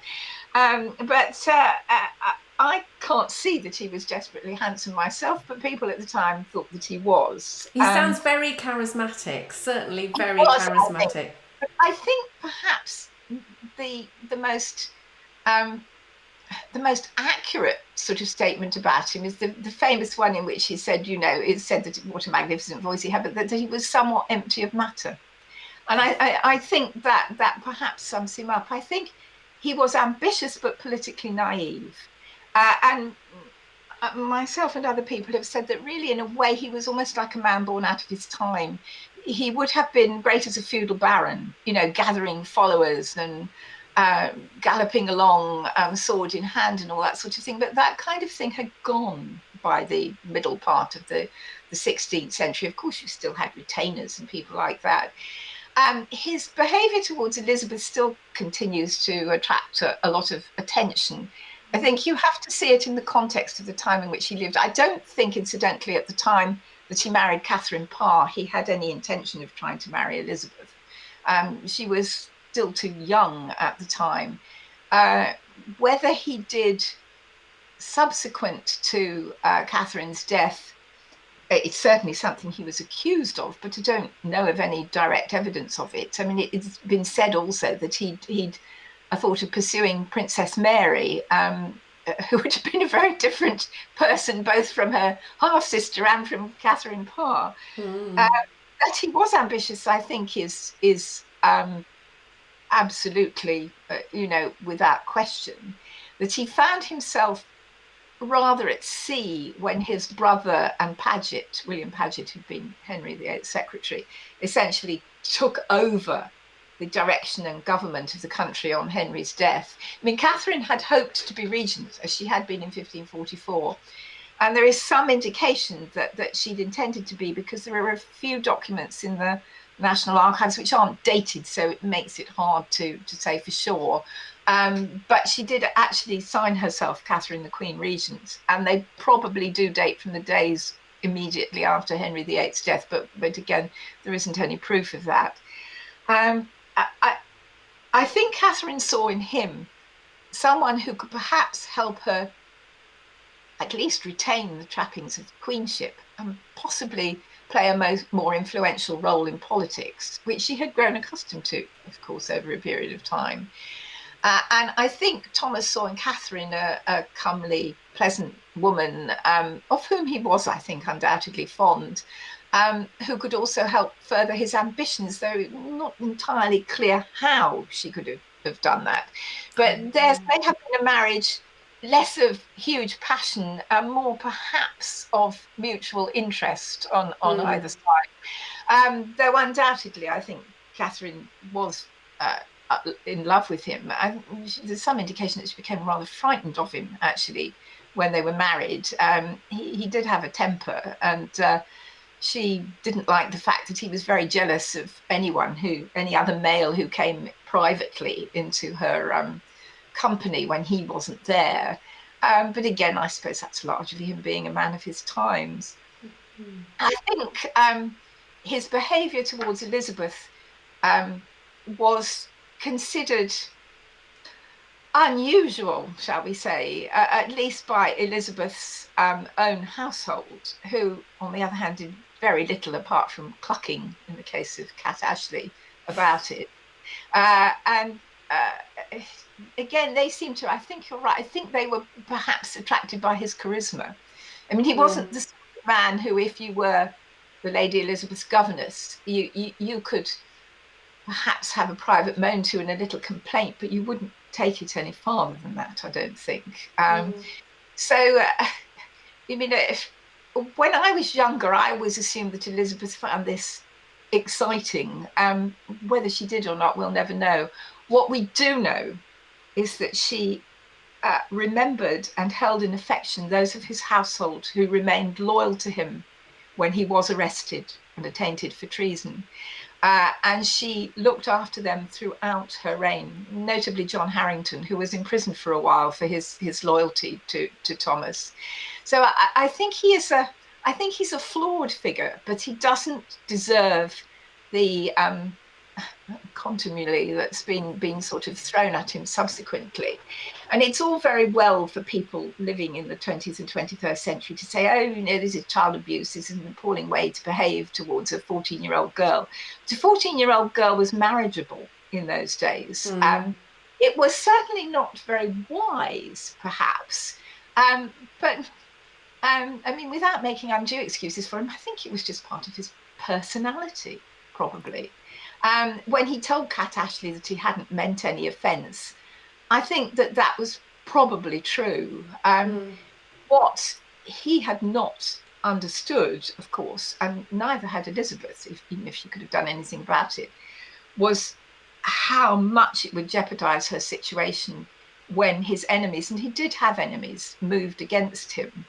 I can't see that he was desperately handsome myself, but people at the time thought that he was. He sounds very charismatic, certainly very Was, charismatic. I think perhaps the most um, the most accurate sort of statement about him is the famous one in which he said, it said that what a magnificent voice he had, but that he was somewhat empty of matter. And I think that perhaps sums him up. I think he was ambitious but politically naive. And myself and other people have said that really, in a way, he was almost like a man born out of his time. He would have been great as a feudal baron, gathering followers and galloping along, sword in hand and all that sort of thing. But that kind of thing had gone by the middle part of the 16th century. Of course, you still had retainers and people like that. His behaviour towards Elizabeth still continues to attract a lot of attention. I think you have to see it in the context of the time in which he lived. I don't think, incidentally, at the time that he married Katherine Parr, he had any intention of trying to marry Elizabeth. She was still too young at the time. Whether he did subsequent to Catherine's death, it's certainly something he was accused of, but I don't know of any direct evidence of it. I mean, it's been said also that he'd thought of pursuing Princess Mary, who would have been a very different person, both from her half-sister and from Katherine Parr. That he was ambitious, I think, is absolutely, without question. That he found himself rather at sea when his brother and Paget, William Paget, who'd been Henry VIII's secretary, essentially took over the direction and government of the country on Henry's death. I mean, Catherine had hoped to be regent, as she had been in 1544. And there is some indication that she'd intended to be, because there are a few documents in the National Archives which aren't dated, so it makes it hard to say for sure. But she did actually sign herself Catherine the Queen Regent, and they probably do date from the days immediately after Henry VIII's death, but again, there isn't any proof of that. I think Catherine saw in him someone who could perhaps help her at least retain the trappings of the queenship and possibly play a more influential role in politics, which she had grown accustomed to, of course, over a period of time. And I think Thomas saw in Catherine a comely, pleasant woman, of whom he was, I think, undoubtedly fond, who could also help further his ambitions, though not entirely clear how she could have done that. But theirs may have been a marriage less of huge passion and more perhaps of mutual interest on either side. Though undoubtedly, I think Catherine was in love with him. There's some indication that she became rather frightened of him, actually, when they were married. He did have a temper, and she didn't like the fact that he was very jealous of any other male who came privately into her company when he wasn't there. But again, I suppose that's largely him being a man of his times. I think his behaviour towards Elizabeth was considered unusual, shall we say, at least by Elizabeth's own household, who, on the other hand, did very little apart from clucking, in the case of Cat Ashley, about it. Again, they seem to, I think you're right, I think they were perhaps attracted by his charisma. I mean, he wasn't the sort of man who, if you were the Lady Elizabeth's governess, you could perhaps have a private moan to and a little complaint, but you wouldn't take it any farther than that, I don't think. So, I mean, when I was younger, I always assumed that Elizabeth found this exciting. Whether she did or not, we'll never know. What we do know is that she remembered and held in affection those of his household who remained loyal to him when he was arrested and attainted for treason. And she looked after them throughout her reign, notably John Harrington, who was imprisoned for a while for his loyalty to Thomas. So I think I think he's a flawed figure, but he doesn't deserve the contumely that's been sort of thrown at him subsequently. And it's all very well for people living in the 20th and 21st century to say, oh, this is child abuse, this is an appalling way to behave towards a 14-year-old girl. But a 14-year-old girl was marriageable in those days. It was certainly not very wise, perhaps. But I mean, without making undue excuses for him, I think it was just part of his personality, probably. When he told Kat Ashley that he hadn't meant any offence, I think that was probably true. What he had not understood, of course, and neither had Elizabeth, even if she could have done anything about it, was how much it would jeopardise her situation when his enemies, and he did have enemies, moved against him.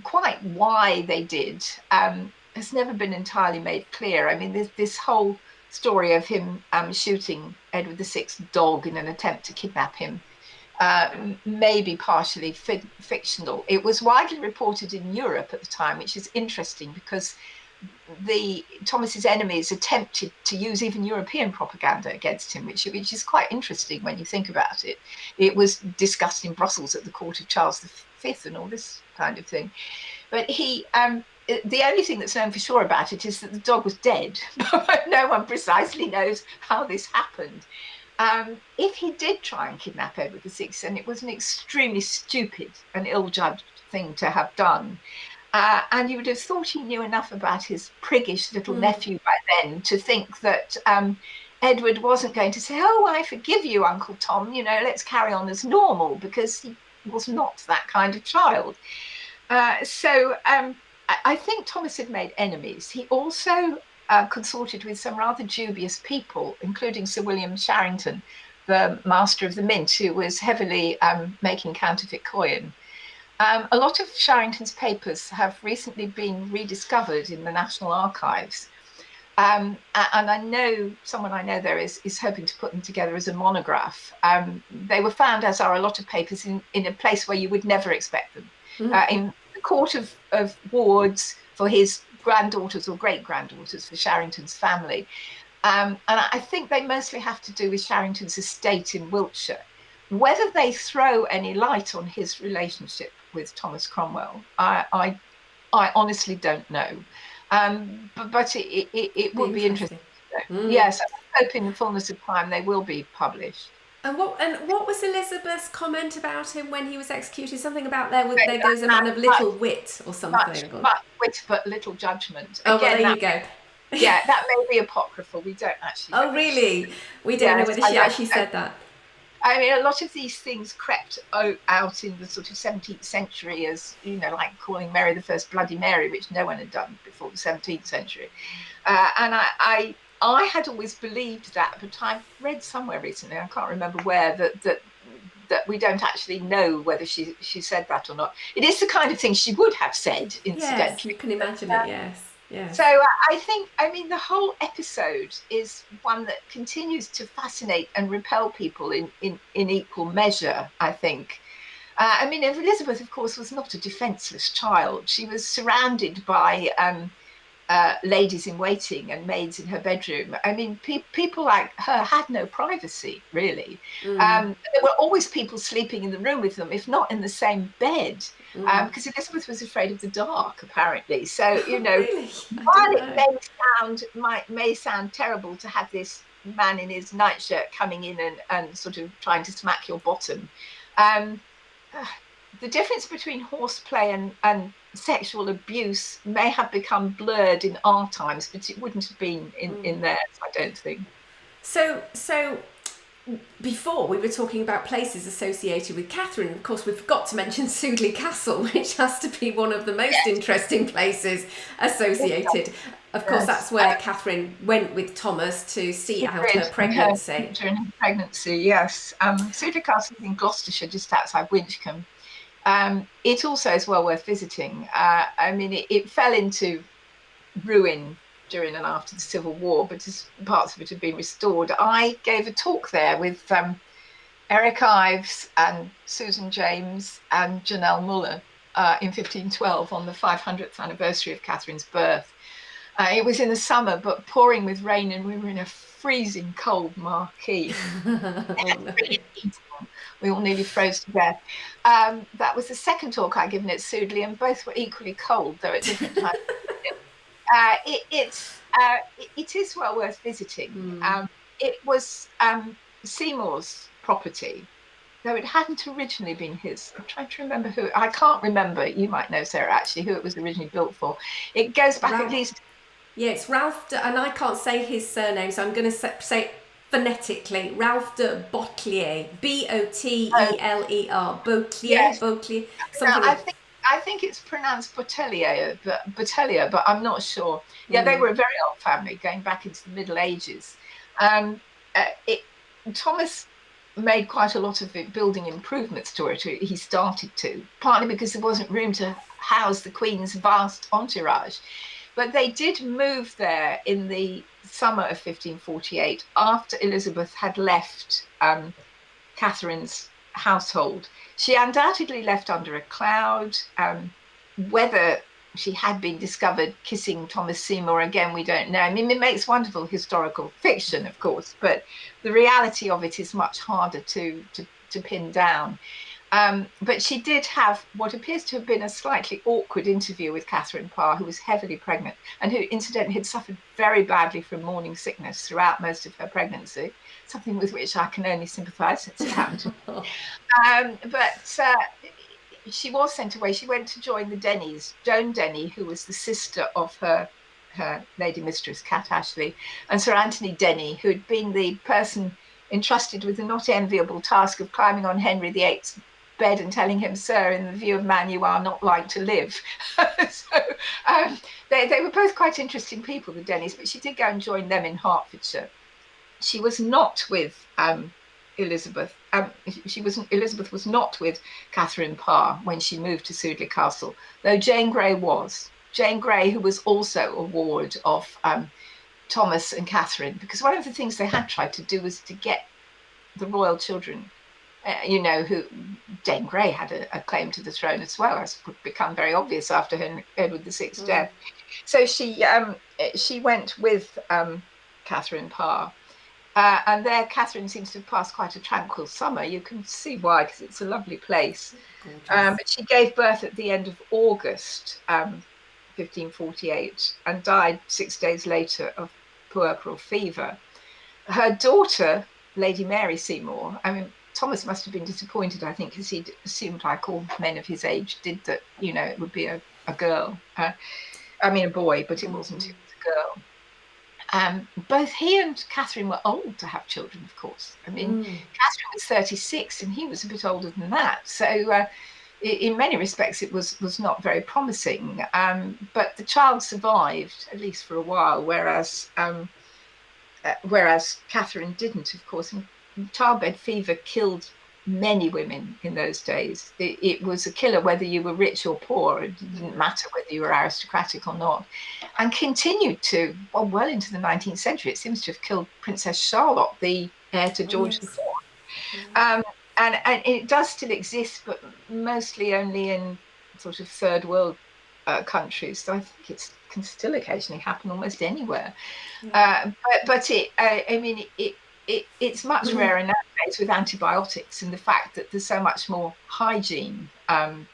Quite why they did has never been entirely made clear. I mean, this whole story of him shooting Edward VI's dog in an attempt to kidnap him may be partially fictional. It was widely reported in Europe at the time, which is interesting because Thomas's enemies attempted to use even European propaganda against him, which is quite interesting when you think about it. It was discussed in Brussels at the court of Charles V and all this kind of thing. But the only thing that's known for sure about it is that the dog was dead. No one precisely knows how this happened. If he did try and kidnap Edward VI, and it was an extremely stupid and ill-judged thing to have done, and you would have thought he knew enough about his priggish little nephew by then to think that Edward wasn't going to say, oh, I forgive you, Uncle Tom, let's carry on as normal, because he was not that kind of child. So I think Thomas had made enemies. He also consorted with some rather dubious people, including Sir William Sharrington, the Master of the Mint, who was heavily making counterfeit coin. A lot of Sharrington's papers have recently been rediscovered in the National Archives. And I know someone I know there is hoping to put them together as a monograph. They were found, as are a lot of papers, in a place where you would never expect them. In the court of wards for his granddaughters or great-granddaughters for Sharrington's family. And I think they mostly have to do with Sharrington's estate in Wiltshire. Whether they throw any light on his relationship with Thomas Cromwell, I honestly don't know. But it will be interesting. Yes, I hope in the fullness of time they will be published. And what was Elizabeth's comment about him when he was executed? Something about there goes a man of little wit or something. Much wit but little judgment. Oh, well, there you go. Yeah, that may be apocryphal. We don't actually know. Oh, really? We don't know whether she actually said that. I mean, a lot of these things crept out in the sort of 17th century as, like calling Mary the First Bloody Mary, which no one had done before the 17th century. And I had always believed that, but I've read somewhere recently, I can't remember where, that we don't actually know whether she said that or not. It is the kind of thing she would have said, incidentally. Yes, you can imagine it, yes. Yeah. So I mean, the whole episode is one that continues to fascinate and repel people in equal measure, I think. I mean, Elizabeth, of course, was not a defenceless child. She was surrounded by ladies in waiting and maids in her bedroom. I mean, people like her had no privacy, really. There were always people sleeping in the room with them, if not in the same bed, because Elizabeth was afraid of the dark, apparently. So, Really? while it may sound terrible to have this man in his nightshirt coming in and sort of trying to smack your bottom, the difference between horseplay and sexual abuse may have become blurred in our times, but it wouldn't have been in theirs, I don't think. So before we were talking about places associated with Catherine. Of course, we forgot to mention Sudley Castle, which has to be one of the most interesting places associated. Of course, that's where Catherine went with Thomas to see out her pregnancy. During her pregnancy, yes. Sudley Castle is in Gloucestershire, just outside Winchcombe. It also is well worth visiting. I mean, it fell into ruin during and after the Civil War, but parts of it have been restored. I gave a talk there with Eric Ives and Susan James and Janelle Muller in 1512 on the 500th anniversary of Catherine's birth. It was in the summer, but pouring with rain, and we were in a freezing cold marquee. Oh no. We all nearly froze to death. That was the second talk I'd given at Sudley, and both were equally cold, though at different times. It is well worth visiting. It was Seymour's property, though it hadn't originally been his. I'm trying to remember who. I can't remember. You might know, Sarah, actually, who it was originally built for. It goes back at least. Yeah, it's Ralph, and I can't say his surname, so I'm going to say it phonetically. Ralph de Bottelier, Boteler, Bottelier, Yes. Bottelier. Now, I think it's pronounced Botelia, but I'm not sure. Yeah, they were a very old family, going back into the Middle Ages. Thomas made quite a lot of building improvements to it. He started to, partly because there wasn't room to house the Queen's vast entourage. But they did move there in the summer of 1548 after Elizabeth had left Catherine's household. She undoubtedly left under a cloud. Whether she had been discovered kissing Thomas Seymour again, we don't know. I mean, it makes wonderful historical fiction, of course, but the reality of it is much harder to pin down. But she did have what appears to have been a slightly awkward interview with Katherine Parr, who was heavily pregnant and who incidentally had suffered very badly from morning sickness throughout most of her pregnancy, something with which I can only sympathise since it happened. But she was sent away. She went to join the Dennies, Joan Denny, who was the sister of her lady mistress, Cat Ashley, and Sir Anthony Denny, who had been the person entrusted with the not enviable task of climbing on Henry VIII's bed and telling him, "Sir, in the view of man, you are not like to live." So they were both quite interesting people, the Dennies, but she did go and join them in Hertfordshire. She was not with Elizabeth. Elizabeth was not with Katherine Parr when she moved to Sudley Castle, though Jane Grey was. Jane Grey, who was also a ward of Thomas and Catherine, because one of the things they had tried to do was to get the royal children, who Jane Grey had a claim to the throne as well, as would become very obvious after Edward VI's death. So she went with Katherine Parr. And there, Catherine seems to have passed quite a tranquil summer. You can see why, because it's a lovely place. But she gave birth at the end of August 1548 and died 6 days later of puerperal fever. Her daughter, Lady Mary Seymour, I mean, Thomas must have been disappointed, I think, because he'd assumed, like all men of his age did, that, it would be a girl. A boy, but it wasn't. It was a girl. Both he and Catherine were old to have children, of course. I mean, Catherine was 36 and he was a bit older than that. So in many respects, it was not very promising. But the child survived, at least for a while, whereas Catherine didn't, of course. And childbed fever killed many women in those days. It was a killer whether you were rich or poor. It didn't matter whether you were aristocratic or not, and continued to well into the 19th century. It seems to have killed Princess Charlotte, the heir to George IV. And it does still exist, but mostly only in sort of third world countries. So I think it can still occasionally happen almost anywhere. But it's much rarer nowadays with antibiotics, and the fact that there's so much more hygiene than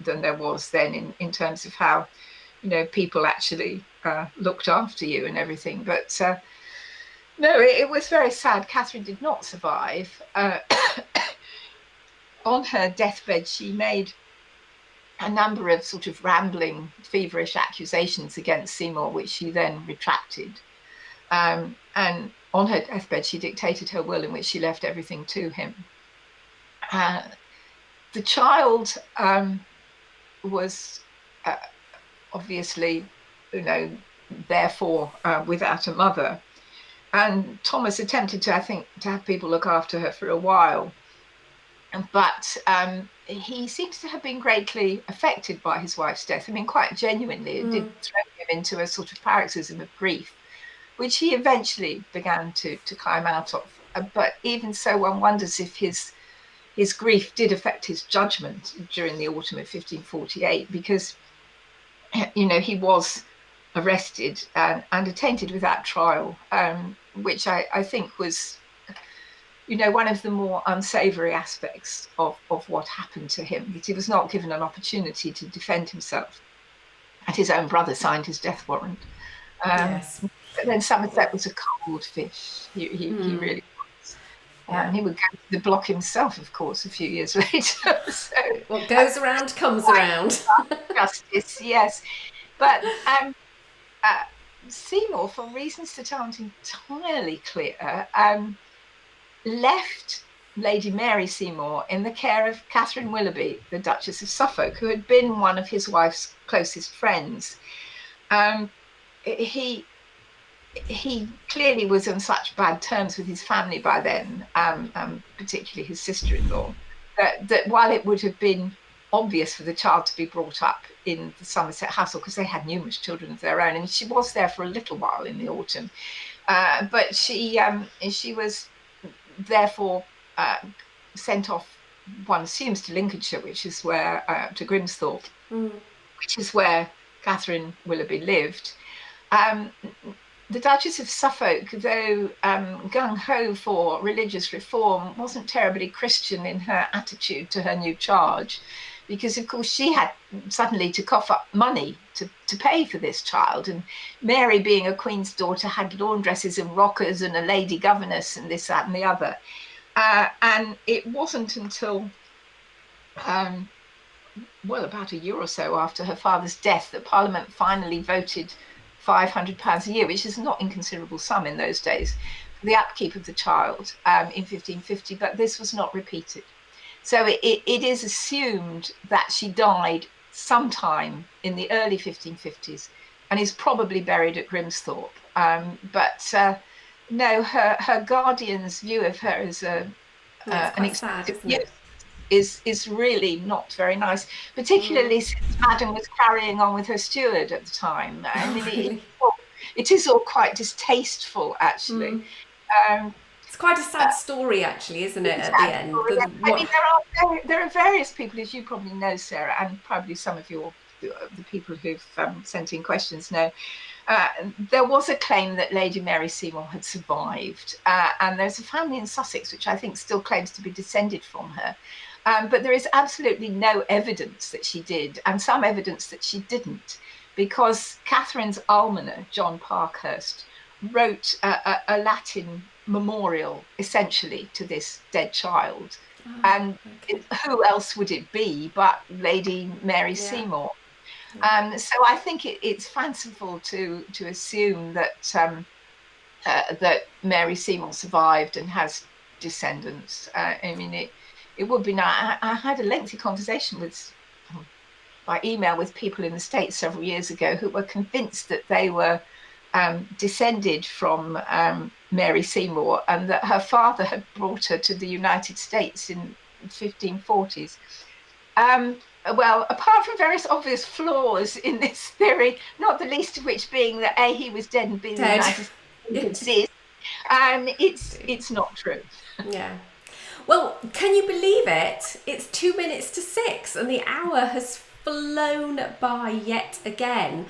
there was then in terms of how people actually looked after you and everything. But no, it was very sad. Catherine did not survive. On her deathbed, she made a number of sort of rambling, feverish accusations against Seymour, which she then retracted. And on her deathbed, she dictated her will in which she left everything to him. The child was obviously, therefore without a mother. And Thomas attempted to have people look after her for a while. But he seems to have been greatly affected by his wife's death. I mean, quite genuinely, it did throw him into a sort of paroxysm of grief, which he eventually began to climb out of. But even so, one wonders if his his grief did affect his judgment during the autumn of 1548, because, you know, he was arrested and attainted without trial, which I think was, you know, one of the more unsavoury aspects of what happened to him, that he was not given an opportunity to defend himself, and his own brother signed his death warrant. Yes. But then Somerset was a cold fish. He really was. He would go to the block himself, of course, a few years later. So, what goes around comes around. Justice, yes. But Seymour, for reasons that aren't entirely clear, left Lady Mary Seymour in the care of Catherine Willoughby, the Duchess of Suffolk, who had been one of his wife's closest friends. He clearly was on such bad terms with his family by then, particularly his sister-in-law, that while it would have been obvious for the child to be brought up in the Somerset household, because they had numerous children of their own, and she was there for a little while in the autumn, but she was therefore sent off, one assumes, to Lincolnshire, which is where, to Grimsthorpe, which is where Catherine Willoughby lived. The Duchess of Suffolk, though gung-ho for religious reform, wasn't terribly Christian in her attitude to her new charge, because, of course, she had suddenly to cough up money to pay for this child. And Mary, being a Queen's daughter, had laundresses and rockers and a lady governess and this, that and the other. And it wasn't until, about a year or so after her father's death that Parliament finally voted £500 a year, which is not inconsiderable sum in those days, for the upkeep of the child in 1550, but this was not repeated. So it is assumed that she died sometime in the early 1550s and is probably buried at Grimsthorpe. No, her guardian's view of her as an expensive youth is really not very nice, particularly since Madam was carrying on with her steward at the time. I mean, it is all quite distasteful, actually. It's quite a sad story, actually, isn't it, at the end? I mean, there are various people, as you probably know, Sarah, and probably some of the people who've sent in questions know. There was a claim that Lady Mary Seymour had survived, and there's a family in Sussex which I think still claims to be descended from her. But there is absolutely no evidence that she did, and some evidence that she didn't, because Catherine's almoner, John Parkhurst, wrote a Latin memorial, essentially, to this dead child. Who else would it be but Lady Mary Seymour? So I think it's fanciful to assume that that Mary Seymour survived and has descendants. I mean, it would be nice. I had a lengthy conversation by email with people in the States several years ago who were convinced that they were descended from Mary Seymour, and that her father had brought her to the United States in 1540s. Well, apart from various obvious flaws in this theory, not the least of which being that A, he was dead, and B, the United States exists, it's not true. Yeah. Well, can you believe it? It's 2 minutes to 6 and the hour has flown by yet again.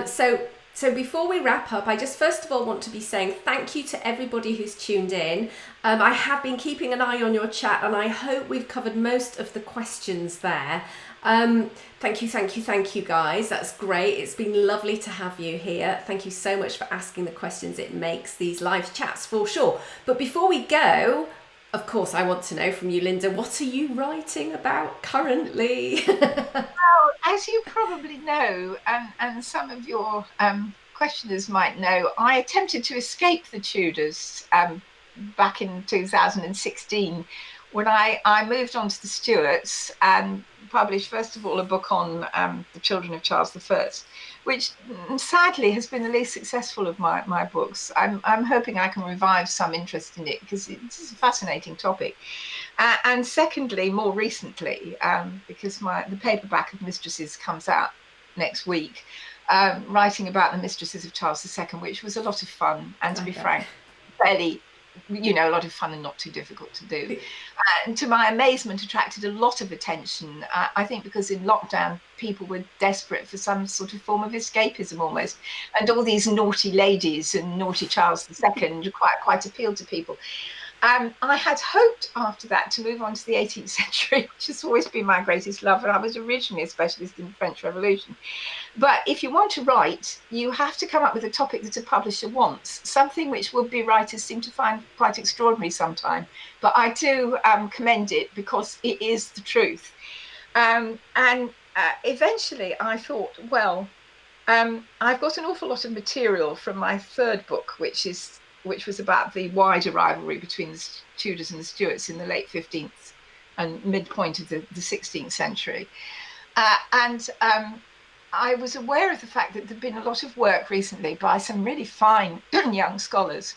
So before we wrap up, I just first of all want to be saying thank you to everybody who's tuned in. I have been keeping an eye on your chat and I hope we've covered most of the questions there. Thank you guys. That's great. It's been lovely to have you here. Thank you so much for asking the questions. It makes these live chats for sure. But before we go, of course, I want to know from you, Linda, what are you writing about currently? Well, as you probably know, and some of your questioners might know, I attempted to escape the Tudors back in 2016 when I moved on to the Stuarts and published, first of all, a book on the children of Charles I, which sadly has been the least successful of my books. I'm hoping I can revive some interest in it because it's a fascinating topic. And secondly, more recently, because the paperback of Mistresses comes out next week, writing about the mistresses of Charles II, which was a lot of fun and, to be frank, fairly a lot of fun and not too difficult to do. And to my amazement, attracted a lot of attention. I think because in lockdown, people were desperate for some sort of form of escapism almost. And all these naughty ladies and naughty Charles II quite appealed to people. I had hoped after that to move on to the 18th century, which has always been my greatest love. And I was originally a specialist in the French Revolution. But if you want to write, you have to come up with a topic that a publisher wants, something which would-be writers seem to find quite extraordinary sometimes. But I do commend it because it is the truth. Eventually I thought, well, I've got an awful lot of material from my third book, which was about the wider rivalry between the Tudors and the Stuarts in the late 15th and midpoint of the 16th century. I was aware of the fact that there'd been a lot of work recently by some really fine young scholars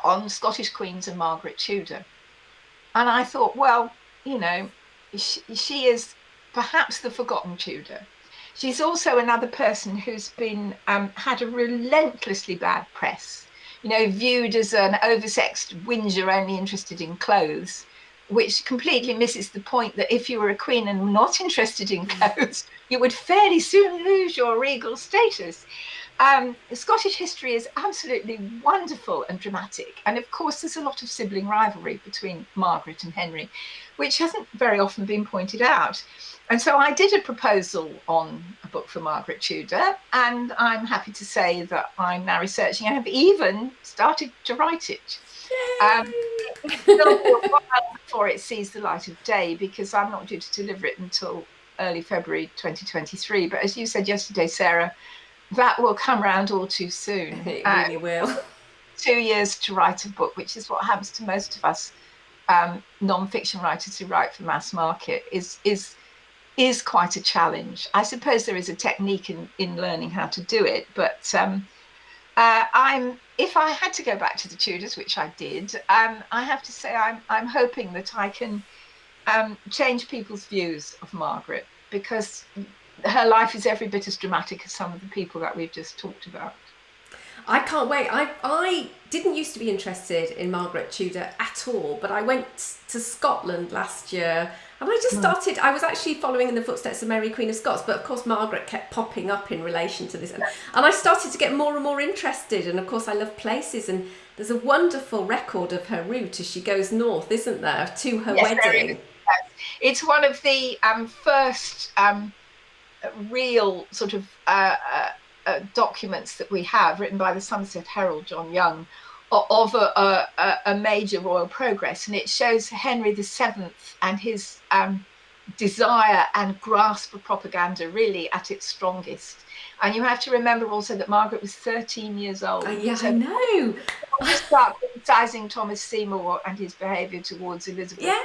on Scottish queens and Margaret Tudor. And I thought, well, she is perhaps the forgotten Tudor. She's also another person who's been had a relentlessly bad press, viewed as an oversexed whinger only interested in clothes, which completely misses the point that if you were a queen and not interested in clothes, you would fairly soon lose your regal status. Scottish history is absolutely wonderful and dramatic. And of course, there's a lot of sibling rivalry between Margaret and Henry, which hasn't very often been pointed out. And so I did a proposal on a book for Margaret Tudor, and I'm happy to say that I'm now researching and have even started to write it. It's still a while before it sees the light of day, because I'm not due to deliver it until early February 2023. But as you said yesterday, Sarah, that will come round all too soon. It really will. 2 years to write a book, which is what happens to most of us non-fiction writers who write for mass market, is quite a challenge. I suppose there is a technique in learning how to do it, but if I had to go back to the Tudors, which I did, I have to say I'm hoping that I can change people's views of Margaret, because her life is every bit as dramatic as some of the people that we've just talked about. I can't wait. I didn't used to be interested in Margaret Tudor at all, but I went to Scotland last year and I just started, I was actually following in the footsteps of Mary Queen of Scots, but of course Margaret kept popping up in relation to this. And I started to get more and more interested. And of course I love places, and there's a wonderful record of her route as she goes north, isn't there, to her wedding. Yes. It's one of the first real sort of documents that we have, written by the Somerset Herald, John Young, of a major royal progress, and it shows Henry VII and his desire and grasp for propaganda really at its strongest. And you have to remember also that Margaret was 13 years old. Yeah, so I know. Start criticising Thomas Seymour and his behaviour towards Elizabeth. Yeah.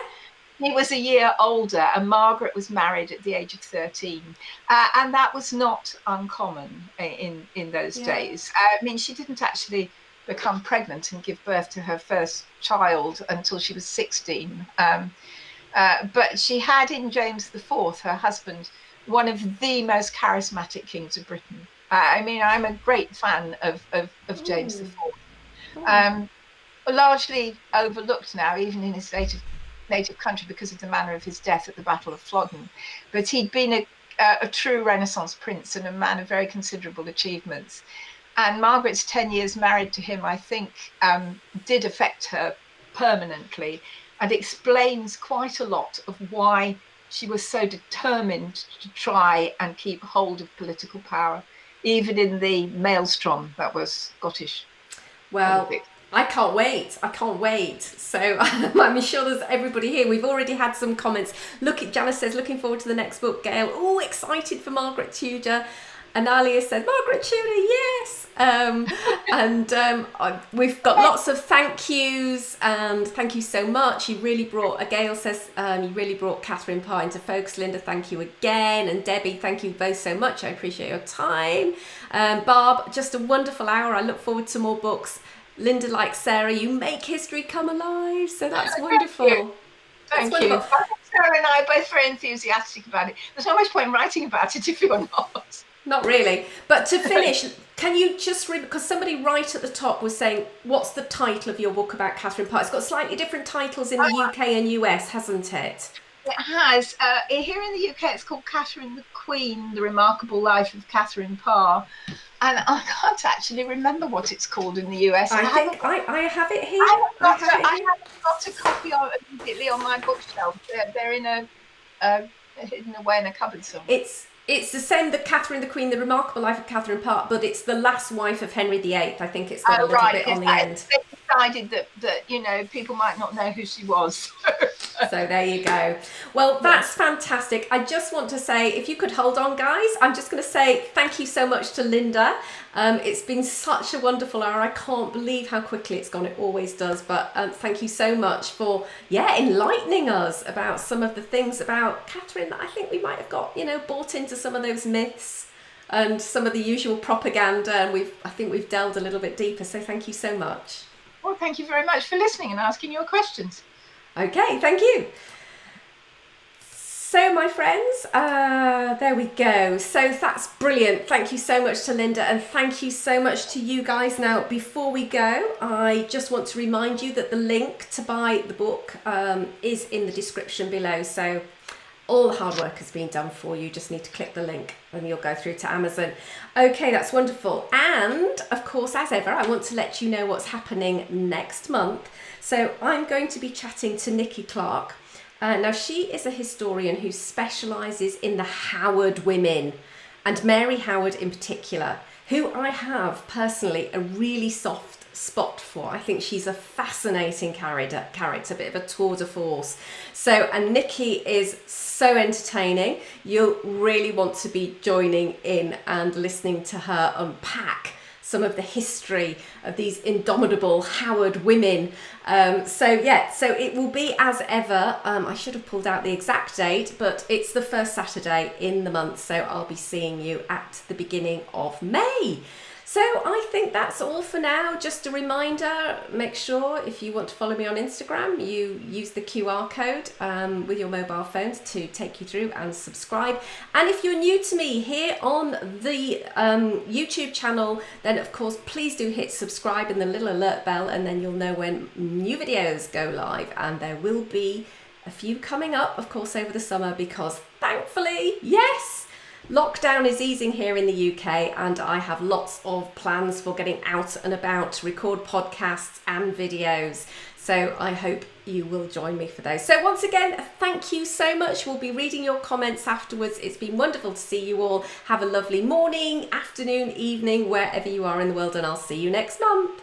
He was a year older, and Margaret was married at the age of 13. And that was not uncommon in those days. I mean, she didn't actually become pregnant and give birth to her first child until she was 16. But she had in James IV, her husband, one of the most charismatic kings of Britain. I mean, I'm a great fan of James IV. Largely overlooked now, even in his native country, because of the manner of his death at the Battle of Flodden. But he'd been a true Renaissance prince and a man of very considerable achievements. And Margaret's 10 years married to him, I think, did affect her permanently, and explains quite a lot of why she was so determined to try and keep hold of political power, even in the maelstrom that was Scottish. Well, politics. I can't wait. So I'm sure there's everybody here. We've already had some comments. Janice says, looking forward to the next book. Gail, excited for Margaret Tudor. Analia said, Margaret Tudor, yes. We've got lots of thank yous, and thank you so much. Gail says, you really brought Katherine Parr into focus. Linda, thank you again. And Debbie, thank you both so much. I appreciate your time. Barb, just a wonderful hour. I look forward to more books. Linda, like Sarah, you make history come alive. So that's wonderful. Thank you. Sarah and I are both very enthusiastic about it. There's not much point in writing about it if you're not. Not really. But to finish, Can you just read, because somebody right at the top was saying, what's the title of your book about Katherine Parr? It's got slightly different titles in the UK and US, hasn't it? It has. Here in the UK, it's called Catherine the Queen, The Remarkable Life of Katherine Parr. And I can't actually remember what it's called in the US. I think I have it here. I haven't got a copy of it immediately on my bookshelf. They're in hidden away in a cupboard somewhere. It's the same, the Catherine the Queen, The Remarkable Life of Katherine Parr, but it's the last wife of Henry VIII. I think it's got a little bit on the end. They decided that people might not know who she was. So there you go. Well, that's fantastic. I just want to say, if you could hold on, guys, I'm just going to say thank you so much to Linda. It's been such a wonderful hour. I can't believe how quickly it's gone. It always does. But thank you so much for, enlightening us about some of the things about Katherine that I think we might have got, bought into some of those myths and some of the usual propaganda. And I think we've delved a little bit deeper. So thank you so much. Well, thank you very much for listening and asking your questions. Okay, thank you. So my friends, there we go. So that's brilliant. Thank you so much to Linda, and thank you so much to you guys. Now, before we go, I just want to remind you that the link to buy the book is in the description below. So all the hard work has been done for you. Just need to click the link and you'll go through to Amazon. Okay, that's wonderful. And of course, as ever, I want to let you know what's happening next month. So I'm going to be chatting to Nikki Clark. Now, she is a historian who specialises in the Howard women, and Mary Howard in particular, who I have personally a really soft spot for. I think she's a fascinating character, a bit of a tour de force. So, and Nikki is so entertaining. You'll really want to be joining in and listening to her unpack some of the history of these indomitable Howard women. So it will be as ever. I should have pulled out the exact date, but it's the first Saturday in the month. So I'll be seeing you at the beginning of May. So I think that's all for now. Just a reminder, make sure if you want to follow me on Instagram, you use the QR code with your mobile phones to take you through and subscribe. And if you're new to me here on the YouTube channel, then of course, please do hit subscribe and the little alert bell, and then you'll know when new videos go live. And there will be a few coming up, of course, over the summer, because thankfully, yes, lockdown is easing here in the UK, and I have lots of plans for getting out and about to record podcasts and videos. So I hope you will join me for those. So once again, thank you so much. We'll be reading your comments afterwards. It's been wonderful to see you all. Have a lovely morning, afternoon, evening, wherever you are in the world, and I'll see you next month.